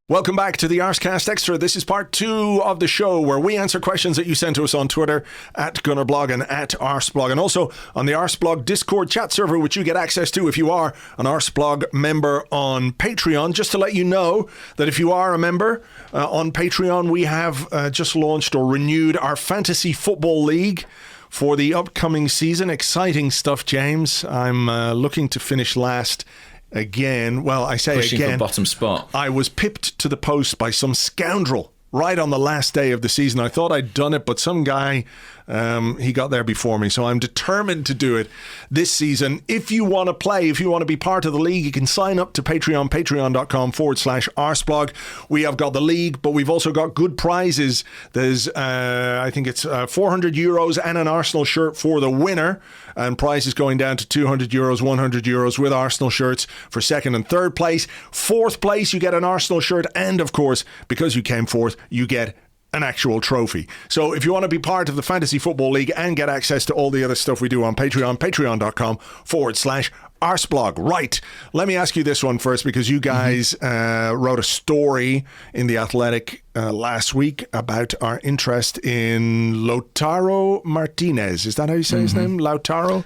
Welcome back to the Arsecast Extra. This is part 2 of the show where we answer questions that you sent to us on Twitter at Gunnerblog and at Arseblog, and also on the Arseblog Discord chat server, which you get access to if you are an Arseblog member on Patreon. Just to let you know that if you are a member on Patreon, we have just launched or renewed our Fantasy Football League for the upcoming season. Exciting stuff, James. I'm looking to finish last again. Well, I say pushing again. For bottom spot. I was pipped to the post by some scoundrel right on the last day of the season. I thought I'd done it, but some guy, he got there before me. So I'm determined to do it this season. If you want to play, if you want to be part of the league, you can sign up to Patreon, patreon.com/Arseblog. We have got the league, but we've also got good prizes. There's, I think it's €400 and an Arsenal shirt for the winner. And prizes going down to €200, €100 with Arsenal shirts for second and third place. Fourth place, you get an Arsenal shirt. And of course, because you came fourth, you get an actual trophy. So if you want to be part of the Fantasy Football League and get access to all the other stuff we do on Patreon, patreon.com/Arseblog. Right. Let me ask you this one first, because you guys wrote a story in The Athletic last week about our interest in Lautaro Martinez. Is that how you say his name? Lautaro?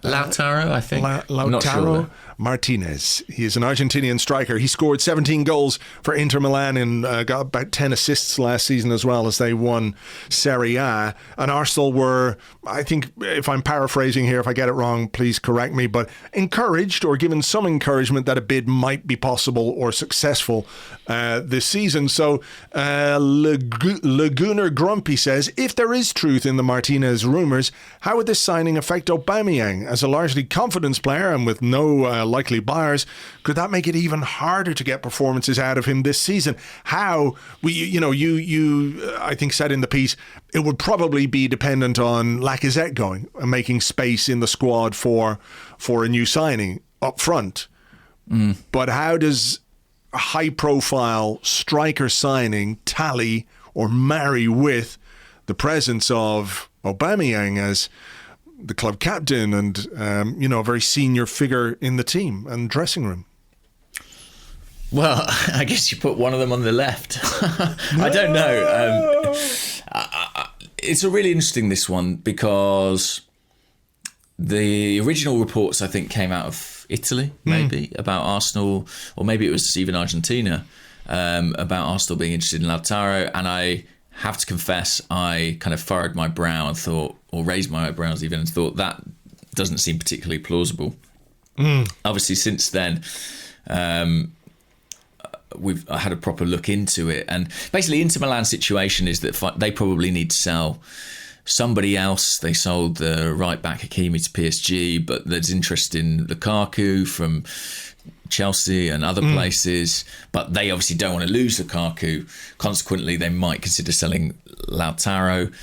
Lautaro, I think. Lautaro not sure, Martinez. He is an Argentinian striker. He scored 17 goals for Inter Milan and got about 10 assists last season as well, as they won Serie A. And Arsenal were, I think, if I'm paraphrasing here, if I get it wrong, please correct me, but encouraged or given some encouragement that a bid might be possible or successful this season. So Laguna Grumpy says, if there is truth in the Martinez rumours, how would this signing affect Aubameyang? As a largely confidence player and with no likely buyers, could that make it even harder to get performances out of him this season? How, you I think said in the piece, it would probably be dependent on Lacazette going and making space in the squad for a new signing up front. But how does a high-profile striker signing tally or marry with the presence of Aubameyang as the club captain and, a very senior figure in the team and dressing room? Well, I guess you put one of them on the left. I don't know. It's a really interesting, this one, because the original reports, I think, came out of Italy, maybe, about Arsenal, or maybe it was even Argentina, about Arsenal being interested in Lautaro. And I have to confess, I kind of furrowed my brow and thought, or raised my eyebrows even, and thought that doesn't seem particularly plausible. Obviously, since then, I had a proper look into it. And basically, Inter Milan's situation is that they probably need to sell somebody else. They sold the right back Hakimi to PSG, but there's interest in Lukaku from Chelsea and other places, but they obviously don't want to lose Lukaku. Consequently, they might consider selling Lautaro.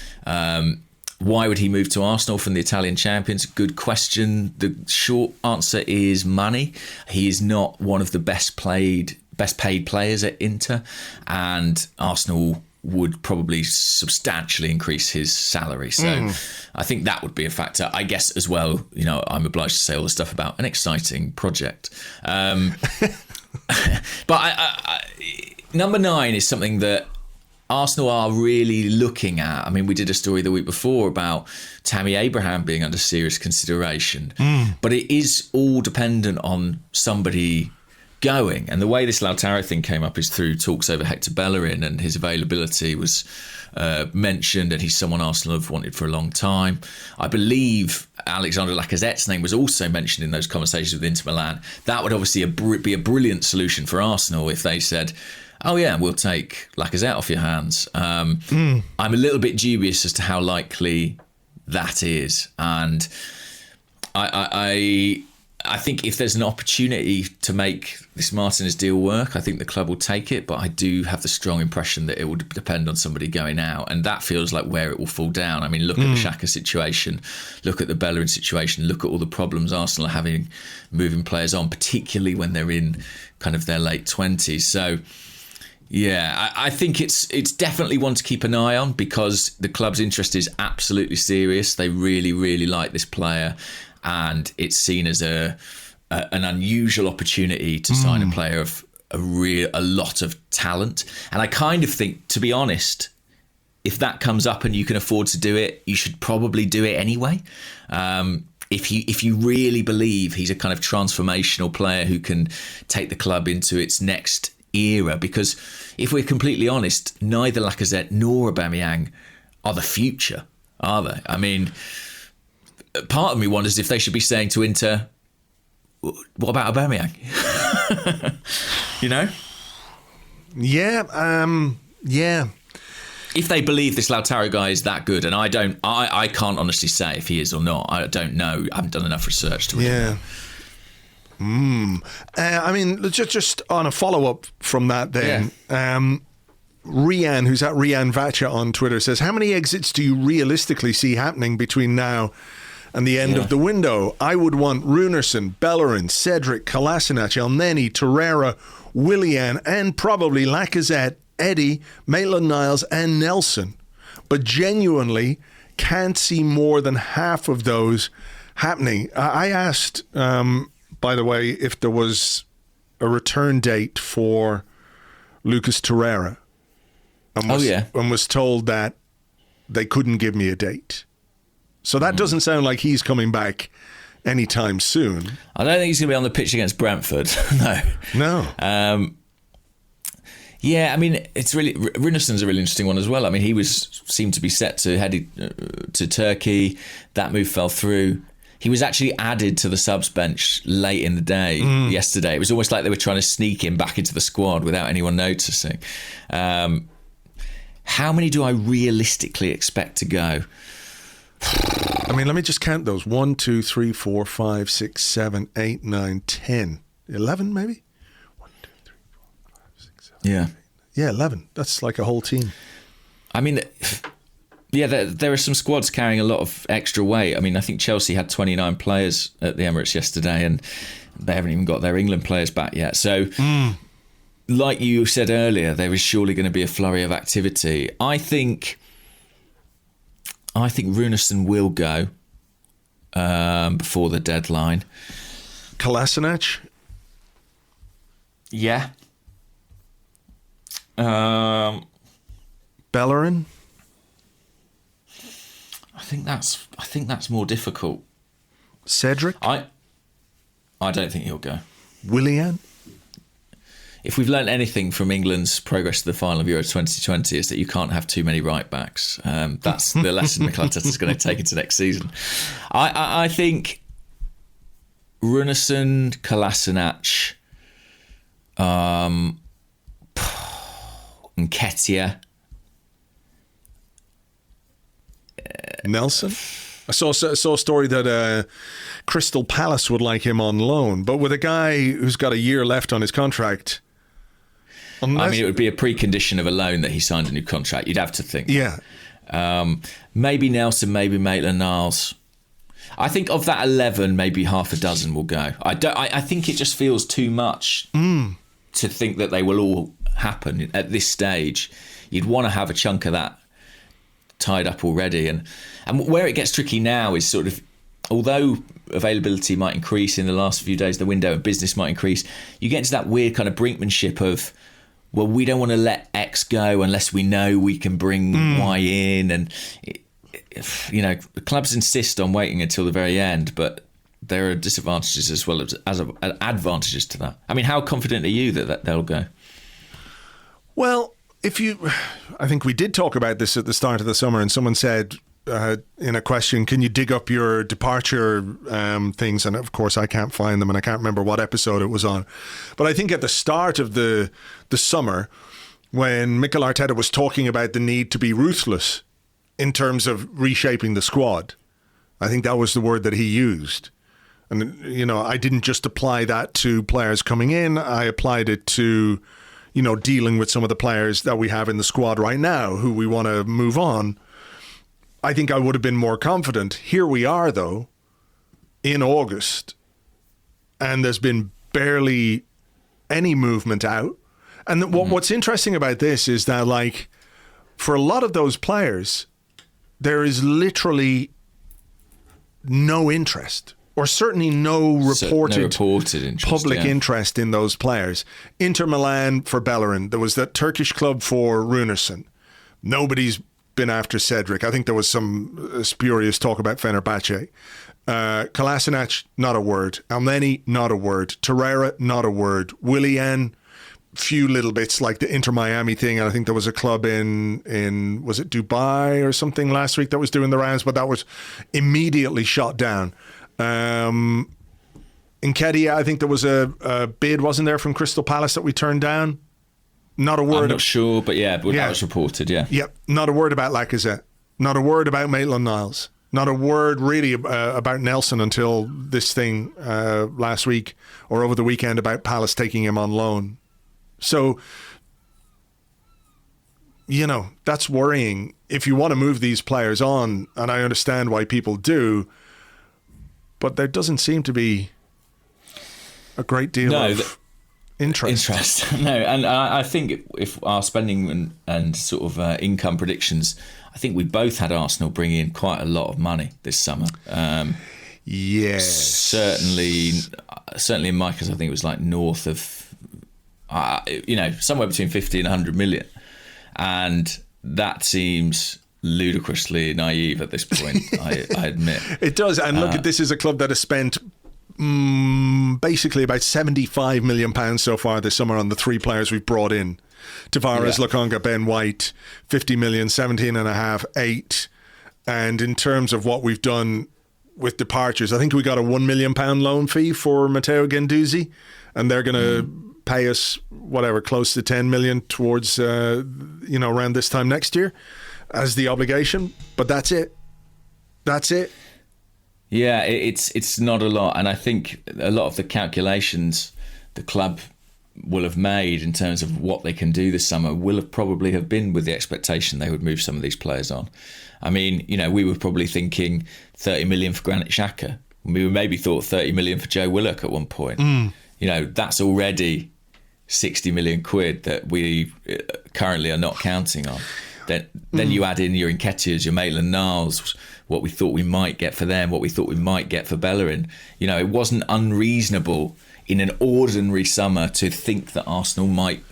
Why would he move to Arsenal from the Italian champions? Good question. The short answer is money. He is not one of the best paid players at Inter, and Arsenal would probably substantially increase his salary. So I think that would be a factor. I guess as well, I'm obliged to say all the stuff about an exciting project. But number 9 is something that Arsenal are really looking at. I mean, we did a story the week before about Tammy Abraham being under serious consideration. But it is all dependent on somebody going. And the way this Lautaro thing came up is through talks over Hector Bellerin, and his availability was mentioned, and he's someone Arsenal have wanted for a long time. I believe Alexander Lacazette's name was also mentioned in those conversations with Inter Milan. That would obviously be a brilliant solution for Arsenal if they said, oh yeah, we'll take Lacazette off your hands. I'm a little bit dubious as to how likely that is. And I think if there's an opportunity to make this Martinez deal work, I think the club will take it. But I do have the strong impression that it will depend on somebody going out. And that feels like where it will fall down. I mean, look at the Xhaka situation, look at the Bellerin situation, look at all the problems Arsenal are having moving players on, particularly when they're in kind of their late 20s. So, yeah, I think it's definitely one to keep an eye on, because the club's interest is absolutely serious. They really, really like this player. And it's seen as an unusual opportunity to sign a player of a lot of talent. And I kind of think, to be honest, if that comes up and you can afford to do it, you should probably do it anyway. If you really believe he's a kind of transformational player who can take the club into its next era, because if we're completely honest, neither Lacazette nor Aubameyang are the future, are they? I mean, part of me wonders if they should be saying to Inter, what about Aubameyang? Yeah. If they believe this Lautaro guy is that good, and I can't honestly say if he is or not. I don't know. I haven't done enough research to really know. I mean, just on a follow-up from that then, Rian, who's at Rian Vacha on Twitter, says, how many exits do you realistically see happening between now and the end of the window? I would want Runerson, Bellerin, Cedric, Kolasinac, Elneny, Torreira, Willian, and probably Lacazette, Eddie, Maitland-Niles, and Nelson. But genuinely can't see more than half of those happening. I asked, by the way, if there was a return date for Lucas Torreira. And was told that they couldn't give me a date. So that doesn't sound like he's coming back anytime soon. I don't think he's going to be on the pitch against Brentford. No. Yeah, I mean, it's really, Runerson's a really interesting one as well. I mean, he seemed to be set to head to Turkey. That move fell through. He was actually added to the subs bench late in the day yesterday. It was almost like they were trying to sneak him back into the squad without anyone noticing. How many do I realistically expect to go? I mean, let me just count those. 1, 2, 3, 4, 5, 6, 7, 8, 9, 10. 11 maybe? 1, 2, 3, 4, 5, 6, 7, 8. Yeah, 11. That's like a whole team. I mean, yeah, there are some squads carrying a lot of extra weight. I mean, I think Chelsea had 29 players at the Emirates yesterday, and they haven't even got their England players back yet. So, like you said earlier, there is surely going to be a flurry of activity. I think Runerson will go before the deadline. Kolasinac? Yeah. Bellerin? I think that's more difficult. Cedric? I don't think he'll go. Willian? If we've learned anything from England's progress to the final of Euro 2020, is that you can't have too many right backs. That's the lesson Mikel Arteta is going to take into next season. I think Runerson, Kolasinac, Nketiah, Nelson? I saw a story that Crystal Palace would like him on loan, but with a guy who's got a year left on his contract. I mean, it would be a precondition of a loan that he signed a new contract. You'd have to think. Yeah. Maybe Nelson, maybe Maitland-Niles. I think of that 11, maybe half a dozen will go. I think it just feels too much to think that they will all happen at this stage. you'd want to have a chunk of that tied up already. And where it gets tricky now is sort of, although availability might increase in the last few days, the window of business might increase, you get into that weird kind of brinkmanship of, well, we don't want to let X go unless we know we can bring Y in. And, the clubs insist on waiting until the very end, but there are disadvantages as well as advantages to that. I mean, how confident are you that they'll go? Well, I think we did talk about this at the start of the summer, and someone said in a question, can you dig up your departure things? And of course I can't find them, and I can't remember what episode it was on. But I think at the start of the summer, when Mikel Arteta was talking about the need to be ruthless in terms of reshaping the squad, I think that was the word that he used. And, I didn't just apply that to players coming in. I applied it to, dealing with some of the players that we have in the squad right now who we want to move on. I think I would have been more confident. Here we are, though, in August, and there's been barely any movement out. And what's interesting about this is that, like, for a lot of those players, there is literally no interest, or certainly no reported interest, public interest in those players. Inter Milan for Bellerin. There was that Turkish club for Runarsson. Nobody's been after Cedric. I think there was some spurious talk about Fenerbahce. Kolasinac, not a word. Elneny, not a word. Torreira, not a word. Willian, few little bits like the Inter Miami thing. And I think there was a club in was it Dubai or something last week that was doing the rounds, but that was immediately shot down. Nketiah, I think there was a bid, wasn't there, from Crystal Palace that we turned down? Not a word. I'm not sure, but that was reported, yeah. Yep, not a word about Lacazette. Not a word about Maitland-Niles. Not a word really about Nelson until this thing last week or over the weekend about Palace taking him on loan. So, that's worrying. If you want to move these players on, and I understand why people do, but there doesn't seem to be a great deal of interest. No, and I think if our spending and sort of income predictions, I think we both had Arsenal bring in quite a lot of money this summer. Yes. Certainly in Micah's, I think it was like north of, somewhere between 50 and 100 million. And that seems ludicrously naive at this point, I admit. It does. And look, this is a club that has spent basically about £75 million so far this summer on the three players we've brought in. Tavares, Lokonga, Ben White, 50 million, 17 and a half, 8. And in terms of what we've done with departures, I think we got a £1 million loan fee for Matteo Guendouzi, and they're going to pay us close to 10 million towards around this time next year as the obligation. But that's it. Yeah, it's not a lot, and I think a lot of the calculations the club will have made in terms of what they can do this summer will have probably have been with the expectation they would move some of these players on. I mean, we were probably thinking 30 million for Granit Xhaka. We maybe thought 30 million for Joe Willock at one point. That's already 60 million quid that we currently are not counting on. Then you add in your Nketiahs, your Maitland-Niles, what we thought we might get for them, what we thought we might get for Bellerin. It wasn't unreasonable in an ordinary summer to think that Arsenal might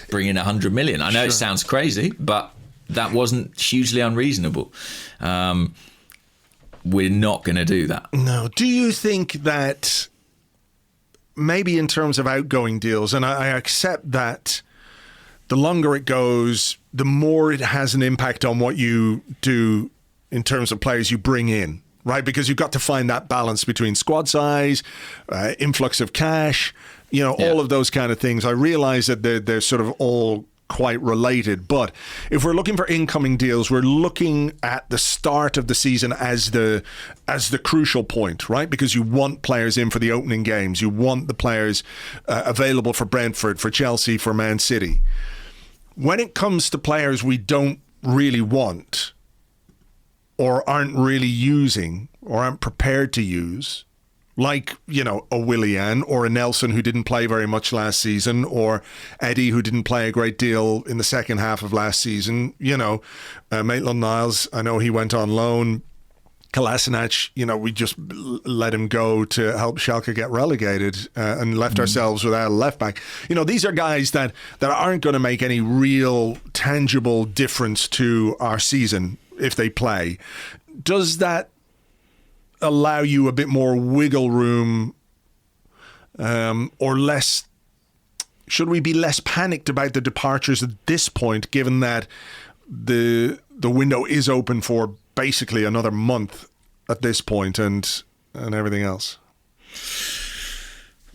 bring in 100 million. I know It sounds crazy, but that wasn't hugely unreasonable. We're not going to do that. No. Do you think that maybe in terms of outgoing deals, and I accept that the longer it goes, the more it has an impact on what you do in terms of players you bring in, right? Because you've got to find that balance between squad size, influx of cash, all of those kind of things. I realize that they're sort of all quite related, but if we're looking for incoming deals, we're looking at the start of the season as the crucial point, right? Because you want players in for the opening games, you want the players available for Brentford, for Chelsea, for Man City. When it comes to players we don't really want or aren't really using or aren't prepared to use, like, a Willian or a Nelson who didn't play very much last season, or Eddie who didn't play a great deal in the second half of last season. Maitland-Niles, I know he went on loan. Kolasinac, we just let him go to help Schalke get relegated and left ourselves without a left back. These are guys that aren't going to make any real tangible difference to our season if they play. Does that allow you a bit more wiggle room, or less? Should we be less panicked about the departures at this point, given that the window is open for basically another month at this point, and everything else?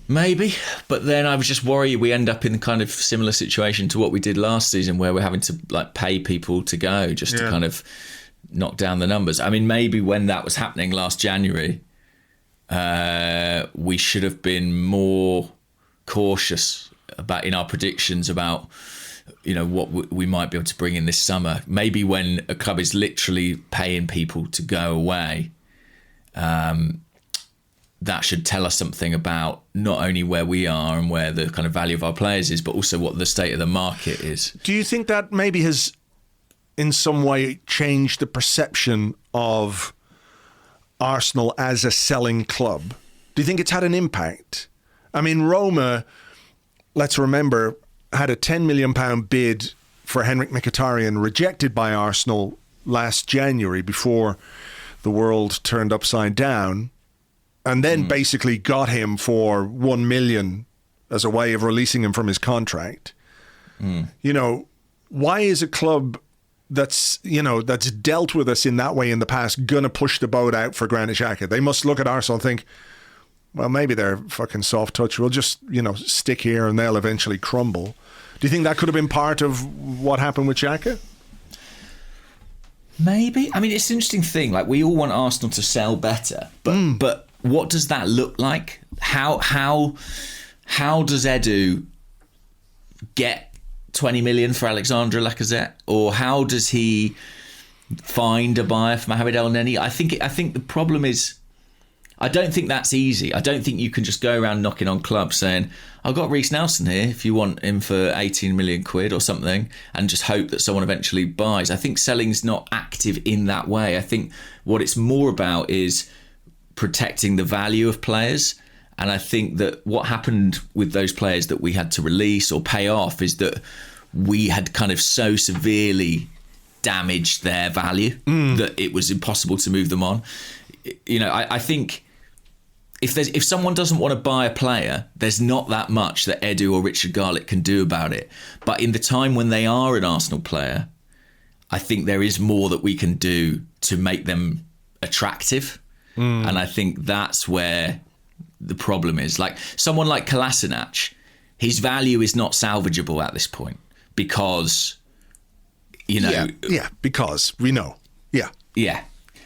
Maybe, but then I was just worried we end up in kind of similar situation to what we did last season, where we're having to pay people to go just to kind of knock down the numbers. I mean, maybe when that was happening last January, we should have been more cautious in our predictions about what we might be able to bring in this summer. Maybe when a club is literally paying people to go away, that should tell us something about not only where we are and where the kind of value of our players is, but also what the state of the market is. Do you think that maybe has in some way changed the perception of Arsenal as a selling club? Do you think it's had an impact? I mean, Roma, let's remember, had a £10 million bid for Henrik Mkhitaryan rejected by Arsenal last January before the world turned upside down, and then basically got him for $1 million as a way of releasing him from his contract. Why is a club that's dealt with us in that way in the past gonna push the boat out for Granit Xhaka? They must look at Arsenal and think, well, maybe they're fucking soft touch. We'll just, stick here and they'll eventually crumble. Do you think that could have been part of what happened with Xhaka? Maybe. I mean, it's an interesting thing. We all want Arsenal to sell better, but what does that look like? How does Edu get 20 million for Alexandre Lacazette, or how does he find a buyer for Mohamed El Neni? I think the problem is, I don't think that's easy. I don't think you can just go around knocking on clubs saying, I've got Reece Nelson here if you want him for 18 million quid or something, and just hope that someone eventually buys. I think selling's not active in that way. I think what it's more about is protecting the value of players. And I think that what happened with those players that we had to release or pay off is that we had kind of so severely damaged their value that it was impossible to move them on. I think if someone doesn't want to buy a player, there's not that much that Edu or Richard Garlick can do about it. But in the time when they are an Arsenal player, I think there is more that we can do to make them attractive. And I think that's where the problem is. Someone like Kolasinac, his value is not salvageable at this point because, because we know. Yeah.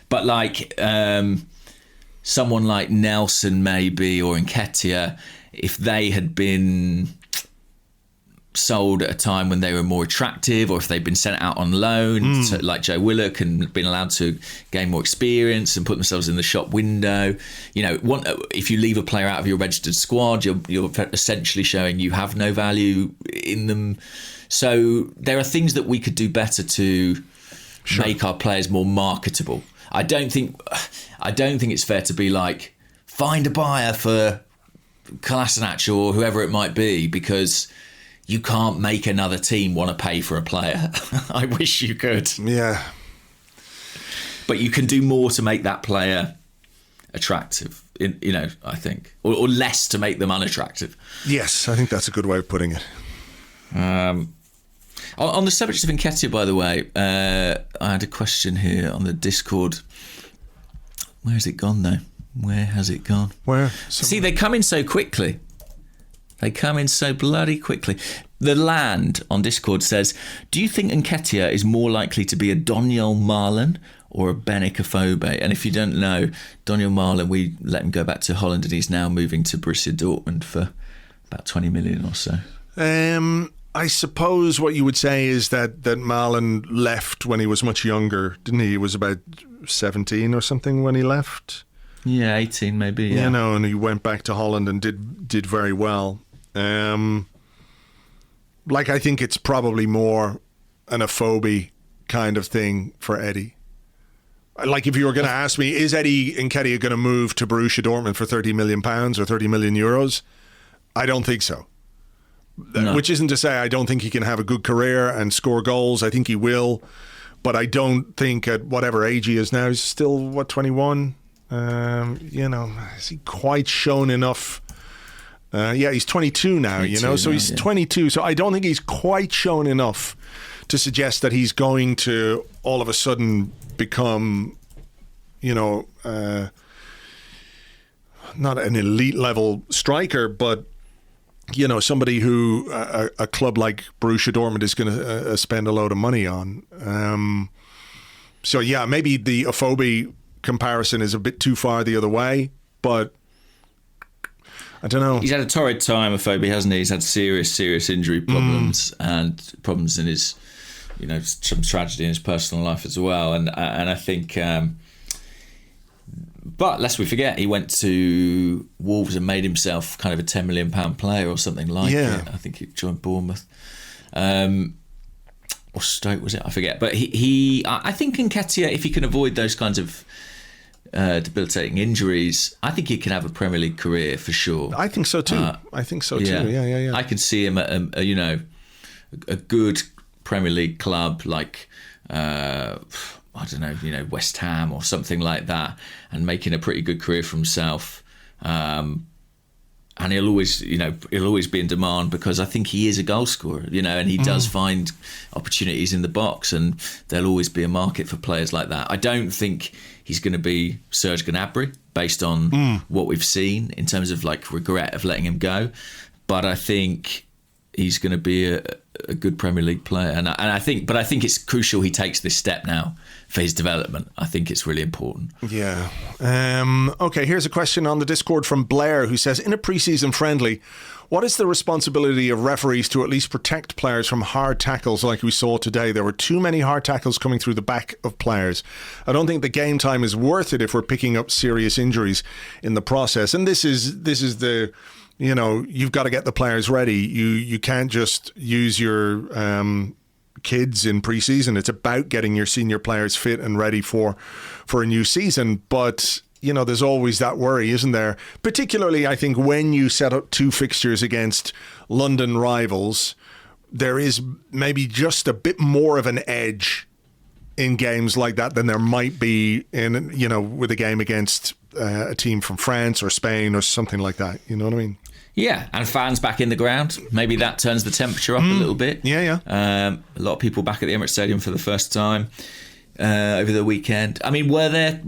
But someone like Nelson maybe, or Nketiah, if they had been sold at a time when they were more attractive, or if they'd been sent out on loan, like Joe Willock, and been allowed to gain more experience and put themselves in the shop window. If you leave a player out of your registered squad, you're essentially showing you have no value in them. So there are things that we could do better to make our players more marketable. I don't think it's fair to be like, find a buyer for Kolasinac or whoever it might be, because you can't make another team want to pay for a player. I wish you could. Yeah. But you can do more to make that player attractive, I think. Or less to make them unattractive. Yes, I think that's a good way of putting it. On the subject of Nketiah, by the way, I had a question here on the Discord. Where has it gone, though? Where has it gone? Where? See, they come in so quickly. They come in so bloody quickly. The Land on Discord says, do you think Nketiah is more likely to be a Daniel Marlon or a Benik Afobe? And if you don't know, Daniel Marlon, we let him go back to Holland and he's now moving to Borussia Dortmund for about 20 million or so. I suppose what you would say is that Marlon left when he was much younger, didn't he? He was about 17 or something when he left. Yeah, 18 maybe. Yeah. You know, and he went back to Holland and did very well. I think it's probably more an Afobe kind of thing for Eddie. Like, if you were going to ask me, is Eddie Nketiah going to move to Borussia Dortmund for £30 million or 30 million euros? I don't think so. No. Which isn't to say I don't think he can have a good career and score goals. I think he will. But I don't think at whatever age he is now, he's still, 21? Has he quite shown enough? He's 22 now, so he's 22. So I don't think he's quite shown enough to suggest that he's going to all of a sudden become, not an elite level striker, but, somebody who a club like Borussia Dortmund is going to spend a load of money on. Maybe the Afobe comparison is a bit too far the other way, but I don't know. He's had a torrid time, Afobe, hasn't he? He's had serious injury problems and problems in his, some tragedy in his personal life as well. And I think, but lest we forget, he went to Wolves and made himself kind of a £10 million player or something like it. I think he joined Bournemouth. Or Stoke, was it? I forget. But I think Nketiah, if he can avoid those kinds of debilitating injuries, I think he can have a Premier League career for sure. I think so too. Yeah. I can see him at a good Premier League club like West Ham or something like that, and making a pretty good career for himself. And he'll always be in demand because I think he is a goal scorer, and he does find opportunities in the box, and there'll always be a market for players like that. I don't think he's going to be Serge Gnabry based on what we've seen in terms of regret of letting him go, but I think he's going to be a good Premier League player, and I think it's crucial he takes this step now for his development. I think it's really important. Yeah. Okay, here's a question on the Discord from Blair, who says, in a pre-season friendly, what is the responsibility of referees to at least protect players from hard tackles like we saw today? There were too many hard tackles coming through the back of players. I don't think the game time is worth it if we're picking up serious injuries in the process. And this is the... you've got to get the players ready. You can't just use your kids in pre-season. It's about getting your senior players fit and ready for a new season. But, there's always that worry, isn't there? Particularly, I think, when you set up two fixtures against London rivals, there is maybe just a bit more of an edge in games like that than there might be in, with a game against a team from France or Spain or something like that. You know what I mean? Yeah, and fans back in the ground. Maybe that turns the temperature up a little bit. Yeah. A lot of people back at the Emirates Stadium for the first time over the weekend. I mean, were there,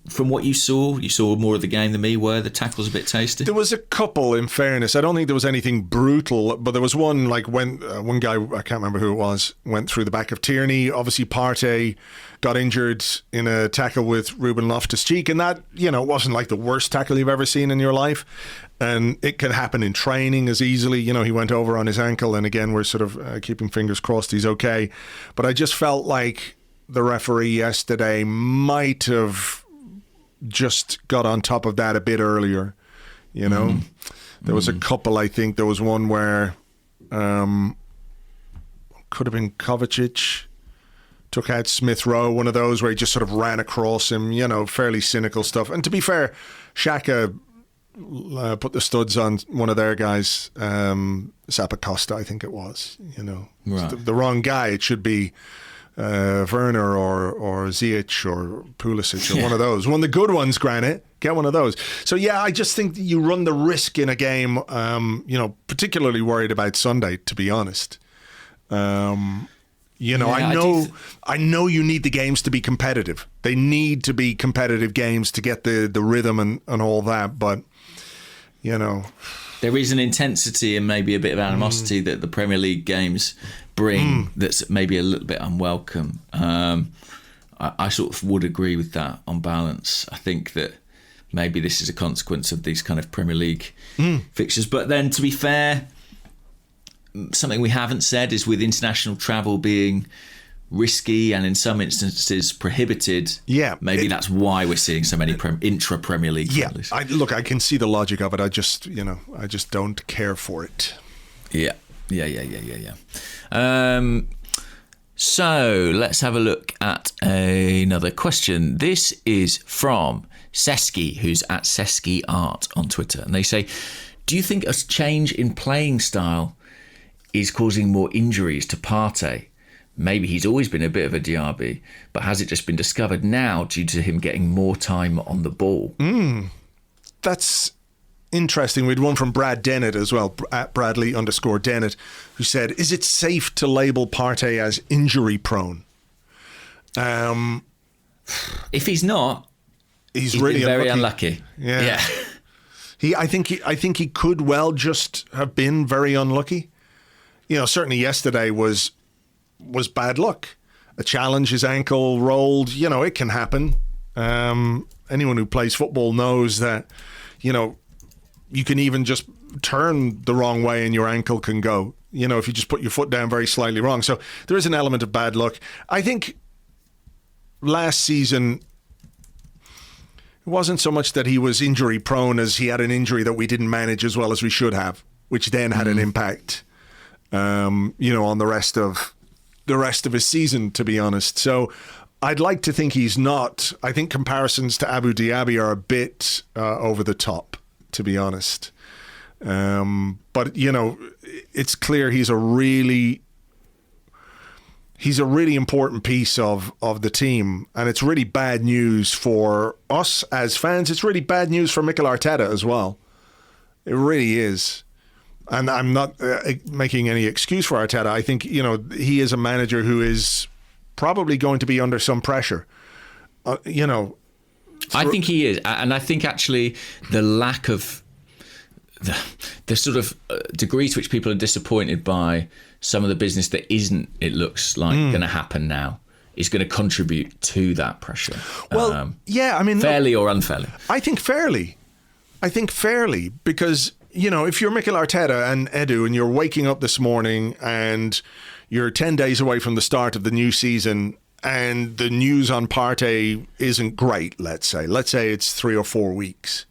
from what you saw more of the game than me, were the tackles a bit tasty? There was a couple, in fairness. I don't think there was anything brutal, but there was one, when one guy, I can't remember who it was, went through the back of Tierney. Obviously, Partey got injured in a tackle with Ruben Loftus-Cheek, and that, wasn't like the worst tackle you've ever seen in your life. And it can happen in training as easily. He went over on his ankle, and again, we're sort of keeping fingers crossed he's okay. But I just felt like the referee yesterday might have just got on top of that a bit earlier. There was a couple, I think. There was one where could have been Kovacic, took out Smith Rowe, one of those where he just sort of ran across him, fairly cynical stuff. And to be fair, Xhaka put the studs on one of their guys, Zappacosta, I think it was. Right. The wrong guy. It should be Werner or Ziyech or Pulisic or one of those. One of the good ones, Granit. Get one of those. So I just think that you run the risk in a game. Particularly worried about Sunday, to be honest. I know you need the games to be competitive. They need to be competitive games to get the rhythm and all that. But there is an intensity and maybe a bit of animosity that the Premier League games bring that's maybe a little bit unwelcome. I sort of would agree with that on balance. I think that maybe this is a consequence of these kind of Premier League fixtures. But then, to be fair, something we haven't said is with international travel being risky and in some instances prohibited. Yeah. Maybe that's why we're seeing so many intra-Premier League friendlies. Look, I can see the logic of it. I just don't care for it. Yeah. So let's have a look at another question. This is from Seski, who's at Seski Art on Twitter. And they say, do you think a change in playing style is causing more injuries to Partey? Maybe he's always been a bit of a Diaby, but has it just been discovered now due to him getting more time on the ball? That's interesting. We'd one from Brad Dennett as well, at Bradley_Dennett, who said, is it safe to label Partey as injury prone? If he's not, he's really been very unlucky. Yeah. I think he could well just have been very unlucky. Certainly yesterday was bad luck. A challenge, his ankle rolled. It can happen. Anyone who plays football knows that, you can even just turn the wrong way and your ankle can go, if you just put your foot down very slightly wrong. So there is an element of bad luck. I think last season, it wasn't so much that he was injury prone as he had an injury that we didn't manage as well as we should have, which then had an impact, on the rest of his season, to be honest. So I'd like to think he's not. I think comparisons to Abu Diaby are a bit over the top, to be honest. But, it's clear he's a really important piece of the team. And it's really bad news for us as fans. It's really bad news for Mikel Arteta as well. It really is. And I'm not making any excuse for Arteta. I think, he is a manager who is probably going to be under some pressure. I think he is. And I think actually the lack of the sort of degree to which people are disappointed by some of the business that isn't, it looks like, going to happen now is going to contribute to that pressure. Well, fairly or unfairly? I think fairly because, if you're Mikel Arteta and Edu and you're waking up this morning and you're 10 days away from the start of the new season and the news on Partey isn't great, let's say it's 3 or 4 weeks,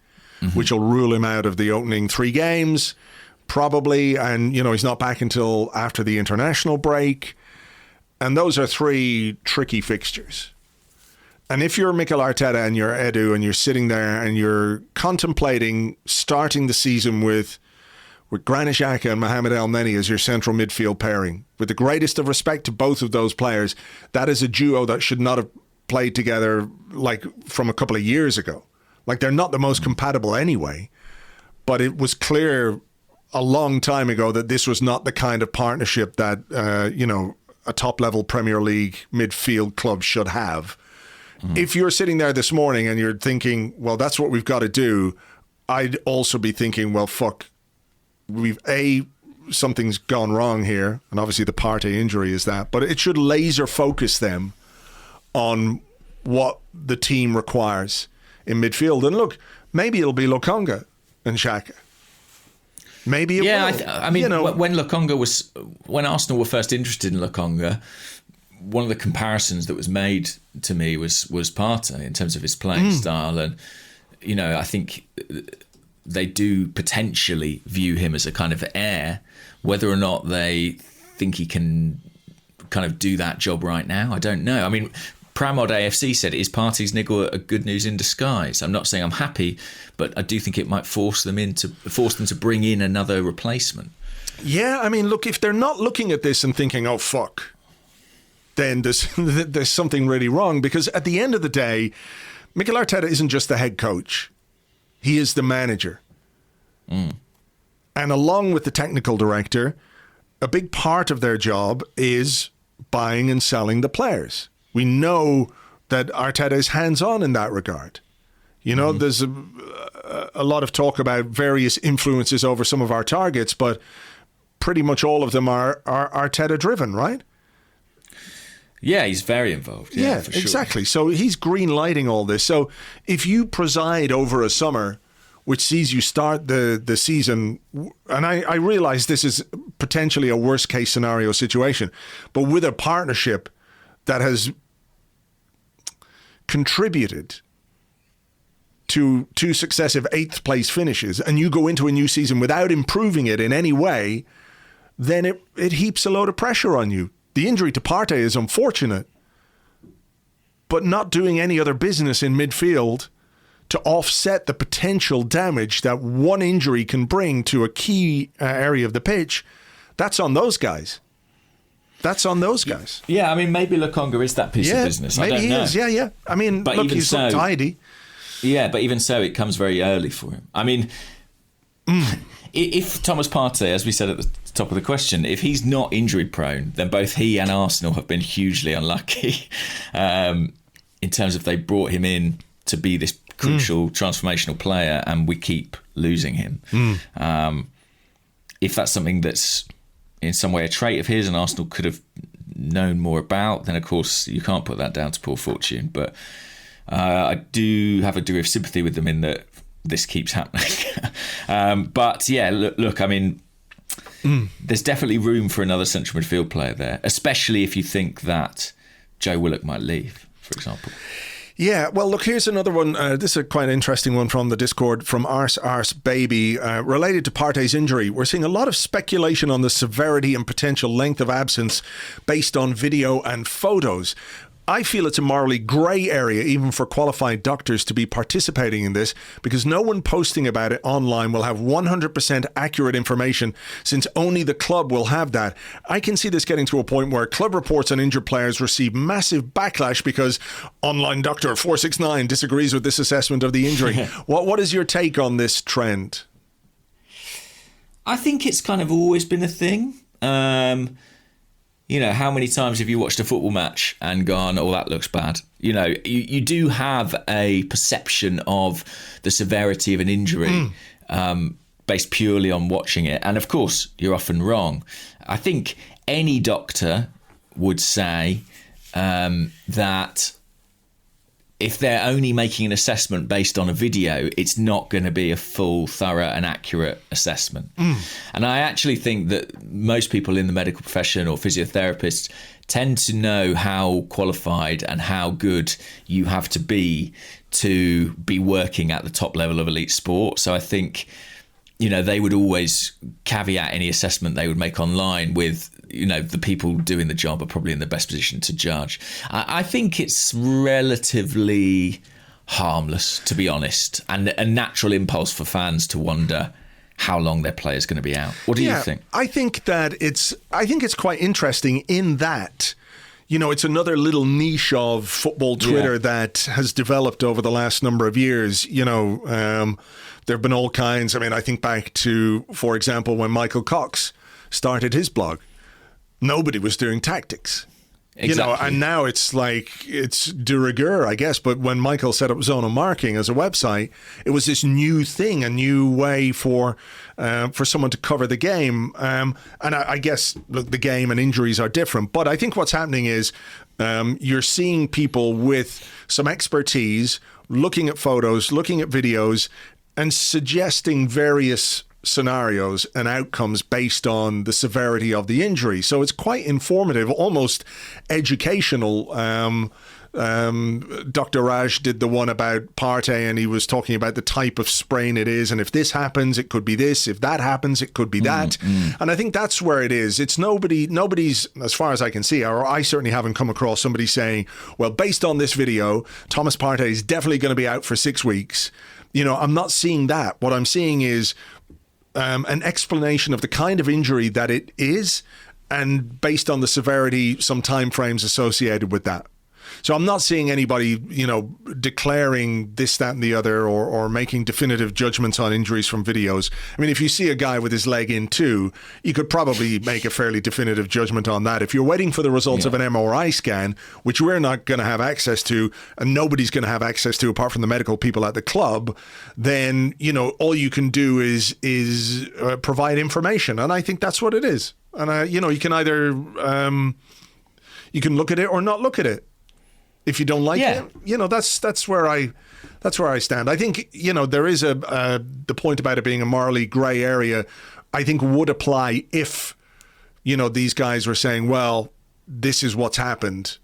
which will rule him out of the opening 3 games, probably. And, he's not back until after the international break. And those are 3 tricky fixtures. And if you're Mikel Arteta and you're Edu and you're sitting there and you're contemplating starting the season with Granit Xhaka and Mohamed Elneny as your central midfield pairing, with the greatest of respect to both of those players, that is a duo that should not have played together like from a couple of years ago. Like, they're not the most compatible anyway, but it was clear a long time ago that this was not the kind of partnership that, a top-level Premier League midfield club should have. If you're sitting there this morning and you're thinking, well, that's what we've got to do, I'd also be thinking, well, fuck, something's gone wrong here, and obviously the Partey injury is that, but it should laser focus them on what the team requires in midfield. And look, maybe it'll be Lokonga and Xhaka. Maybe it will. When Arsenal were first interested in Lokonga, one of the comparisons that was made to me was Partey in terms of his playing style. And, I think they do potentially view him as a kind of heir. Whether or not they think he can kind of do that job right now, I don't know. I mean, Pramod AFC said, is Partey's niggle a good news in disguise? I'm not saying I'm happy, but I do think it might force them to bring in another replacement. Yeah, I mean, look, if they're not looking at this and thinking, oh, fuck, then there's something really wrong. Because at the end of the day, Mikel Arteta isn't just the head coach. He is the manager. And along with the technical director, a big part of their job is buying and selling the players. We know that Arteta is hands-on in that regard. There's a lot of talk about various influences over some of our targets, but pretty much all of them are Arteta-driven, right? Yeah, he's very involved. Yeah, for sure. Exactly. So he's green-lighting all this. So if you preside over a summer which sees you start the season, and I realize this is potentially a worst-case scenario situation, but with a partnership that has contributed to 2 successive 8th place finishes, and you go into a new season without improving it in any way, then it heaps a load of pressure on you. The injury to Partey is unfortunate, but not doing any other business in midfield to offset the potential damage that one injury can bring to a key area of the pitch, that's on those guys. That's on those guys. Yeah, I mean, maybe Lokonga is that piece of business. Maybe I don't he know. is. Yeah. I mean, But look, even he's so, looked tidy. Yeah, but even so, it comes very early for him. I mean, if Thomas Partey, as we said at the top of the question, if he's not injury prone, then both he and Arsenal have been hugely unlucky in terms of they brought him in to be this crucial transformational player, and we keep losing him. If that's something that's in some way a trait of his and Arsenal could have known more about, then of course you can't put that down to poor fortune. But I do have a degree of sympathy with them in that this keeps happening. But yeah, look, I mean, there's definitely room for another central midfield player there, especially if you think that Joe Willock might leave, for example. Yeah, well, look, here's another one. This is a quite interesting one from the Discord from Arse Baby. Related to Partey's injury, we're seeing a lot of speculation on the severity and potential length of absence based on video and photos. I feel it's a morally grey area even for qualified doctors to be participating in this, because no one posting about it online will have 100% accurate information, since only the club will have that. I can see this getting to a point where club reports on injured players receive massive backlash because online doctor 469 disagrees with this assessment of the injury. What is your take on this trend? I think it's kind of always been a thing. You know, how many times have you watched a football match and gone, oh, that looks bad? You know, you do have a perception of the severity of an injury based purely on watching it. And of course, you're often wrong. I think any doctor would say that if they're only making an assessment based on a video, it's not going to be a full, thorough and accurate assessment. And I actually think that most people in the medical profession or physiotherapists tend to know how qualified and how good you have to be working at the top level of elite sport. So I think, you know, they would always caveat any assessment they would make online with, you know, the people doing the job are probably in the best position to judge. I think it's relatively harmless, to be honest, and a natural impulse for fans to wonder how long their player's going to be out. What do you think? I think it's quite interesting in that, you know, it's another little niche of football Twitter that has developed over the last number of years. You know, there have been all kinds. I mean, I think back to, for example, when Michael Cox started his blog. Nobody was doing tactics, you know, and now it's like, it's de rigueur, I guess. But when Michael set up Zonal Marking as a website, it was this new thing, a new way for someone to cover the game. And I guess the game and injuries are different. But I think what's happening is you're seeing people with some expertise looking at photos, looking at videos, and suggesting various scenarios and outcomes based on the severity of the injury. So it's quite informative, almost educational. Dr. Raj did the one about Partey, and he was talking about the type of sprain it is, and if this happens, it could be this. If that happens, it could be that. And I think that's where it is. It's nobody's, as far as I can see, or I certainly haven't come across somebody saying, well, based on this video, Thomas Partey is definitely going to be out for 6 weeks. You know, I'm not seeing that. What I'm seeing is an explanation of the kind of injury that it is, and based on the severity, some timeframes associated with that. So I'm not seeing anybody, you know, declaring this, that, and the other, or making definitive judgments on injuries from videos. I mean, if you see a guy with his leg in two, you could probably make a fairly definitive judgment on that. If you're waiting for the results of an MRI scan, which we're not going to have access to, and nobody's going to have access to apart from the medical people at the club, then, you know, all you can do is provide information. And I think that's what it is. And, you know, you can either, you can look at it or not look at it. If you don't like it, you know, that's where I stand. I think, you know, there is the point about it being a morally grey area, I think would apply if, you know, these guys were saying, well, this is what's happened.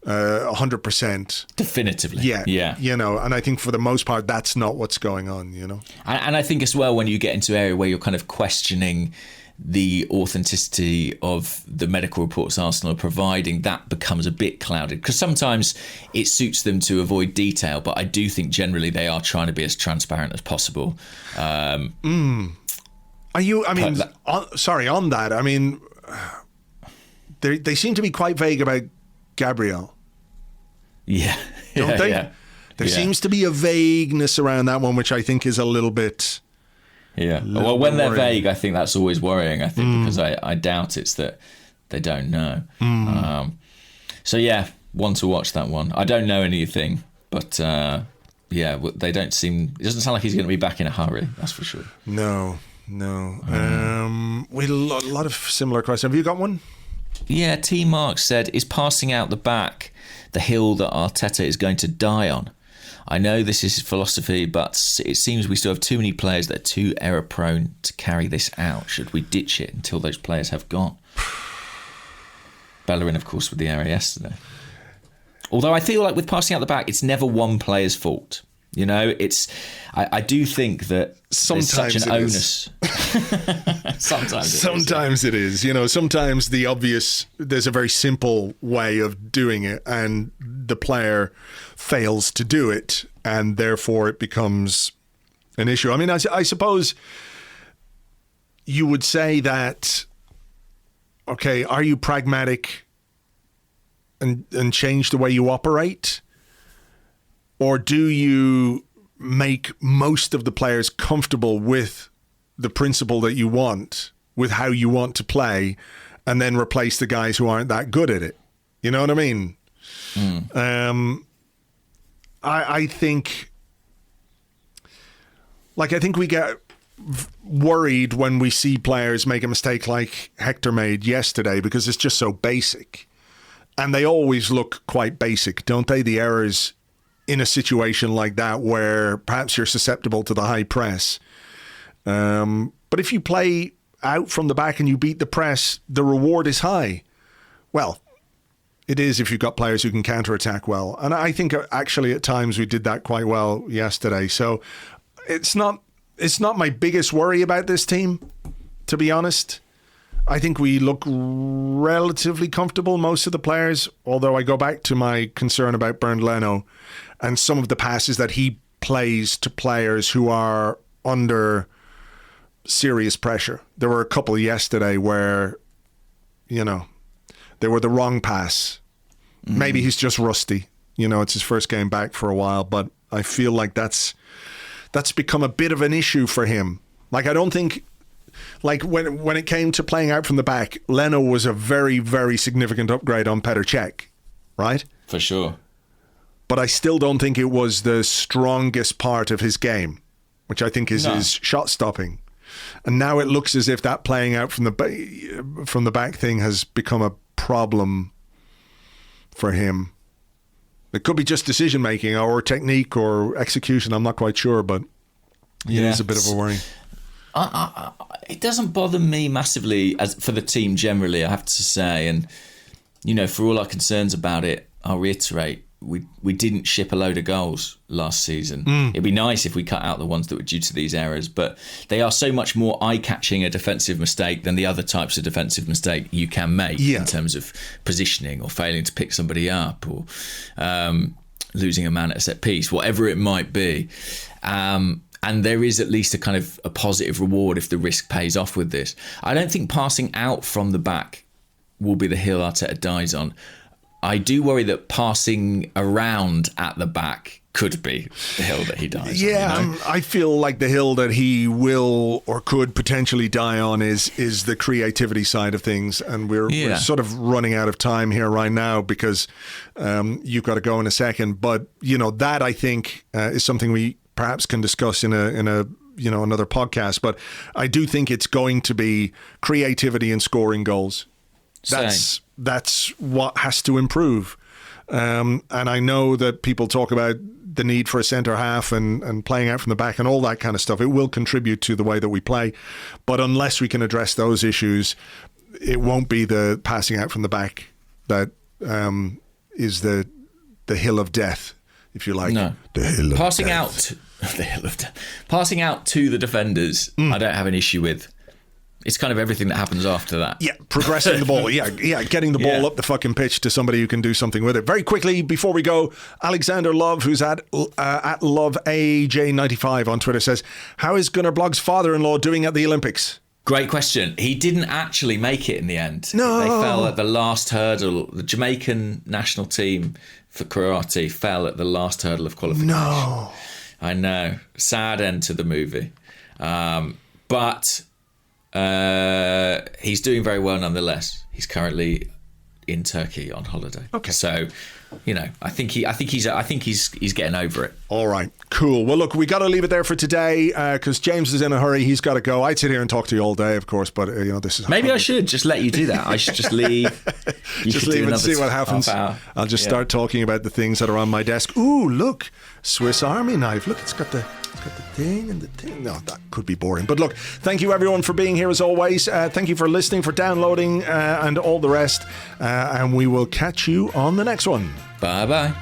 100%. Definitively. Yeah. You know, and I think for the most part, that's not what's going on, you know. And I think as well, when you get into an area where you're kind of questioning the authenticity of the medical reports Arsenal are providing, that becomes a bit clouded, because sometimes it suits them to avoid detail, but I do think generally they are trying to be as transparent as possible. Are you, I mean, on that, I mean, they seem to be quite vague about Gabriel. Yeah. Don't they? Yeah. There seems to be a vagueness around that one, which I think is a little bit... Yeah. Well, when they're vague, I think that's always worrying, I think, because I doubt it's that they don't know. So, yeah, one to watch, that one. I don't know anything, but, they don't seem... It doesn't sound like he's going to be back in a hurry, that's for sure. No. We had a lot of similar questions. Have you got one? Yeah, T. Mark said, is passing out the back the hill that Arteta is going to die on? I know this is his philosophy, but it seems we still have too many players that are too error-prone to carry this out. Should we ditch it until those players have gone? Bellerin, of course, with the error yesterday. Although I feel like with passing out the back, it's never one player's fault. You know, I do think that sometimes there's such an onus. Sometimes it is. You know, sometimes there's a very simple way of doing it, and the player fails to do it, and therefore it becomes an issue. I mean, I suppose you would say that, okay, are you pragmatic and change the way you operate? Or do you make most of the players comfortable with the principle that you want, with how you want to play, and then replace the guys who aren't that good at it? You know what I mean? I think we get worried when we see players make a mistake like Hector made yesterday, because it's just so basic. And they always look quite basic, don't they? The errors in a situation like that where perhaps you're susceptible to the high press. But if you play out from the back and you beat the press, the reward is high. Well, it is if you've got players who can counter-attack well. And I think actually at times we did that quite well yesterday. So it's not my biggest worry about this team, to be honest. I think we look relatively comfortable, most of the players, although I go back to my concern about Bernd Leno and some of the passes that he plays to players who are under serious pressure. There were a couple yesterday where, you know, they were the wrong pass. Maybe he's just rusty. You know, it's his first game back for a while, but I feel like that's become a bit of an issue for him. Like, I don't think... Like, when it came to playing out from the back, Leno was a very, very significant upgrade on Petr Cech, right? For sure. But I still don't think it was the strongest part of his game, which I think is his shot stopping. And now it looks as if that playing out from the back thing has become a problem for him. It could be just decision making or technique or execution. I'm not quite sure, but it is a bit of a worry. It doesn't bother me massively as for the team generally, I have to say. And, you know, for all our concerns about it, I'll reiterate, we didn't ship a load of goals last season. It'd be nice if we cut out the ones that were due to these errors, but they are so much more eye-catching a defensive mistake than the other types of defensive mistake you can make in terms of positioning or failing to pick somebody up or losing a man at a set piece, whatever it might be. And there is at least a kind of a positive reward if the risk pays off with this. I don't think passing out from the back will be the hill Arteta dies on. I do worry that passing around at the back could be the hill that he dies on. You know? I feel like the hill that he will or could potentially die on is the creativity side of things. And we're sort of running out of time here right now because you've got to go in a second. But, you know, that I think is something we perhaps can discuss in a another podcast. But I do think it's going to be creativity and scoring goals. That's what has to improve. And I know that people talk about the need for a centre half and playing out from the back and all that kind of stuff. It will contribute to the way that we play. But unless we can address those issues, it won't be the passing out from the back that the hill of death, if you like. No. The hill of Passing death. the hill of death. Passing out to the defenders, I don't have an issue with. It's kind of everything that happens after that. Yeah, progressing the ball. Yeah, getting the ball up the fucking pitch to somebody who can do something with it. Very quickly, before we go, Alexander Love, who's at LoveAJ95 on Twitter, says, how is Gunnar Blog's father-in-law doing at the Olympics? Great question. He didn't actually make it in the end. No. They fell at the last hurdle. The Jamaican national team for karate fell at the last hurdle of qualification. No. I know. Sad end to the movie. But he's doing very well nonetheless. He's currently in Turkey on holiday. Okay. So, I think he's getting over it. All right, cool. Well, look, we got to leave it there for today because James is in a hurry. He's got to go. I'd sit here and talk to you all day, of course, but this is maybe I should just let you do that. I should just leave. Just leave and see what happens. I'll just start talking about the things that are on my desk. Ooh, look, Swiss Army knife. Look, it's got the thing and the thing. No, that could be boring. But look, thank you everyone for being here as always. Thank you for listening, for downloading and all the rest. And we will catch you on the next one. Bye-bye.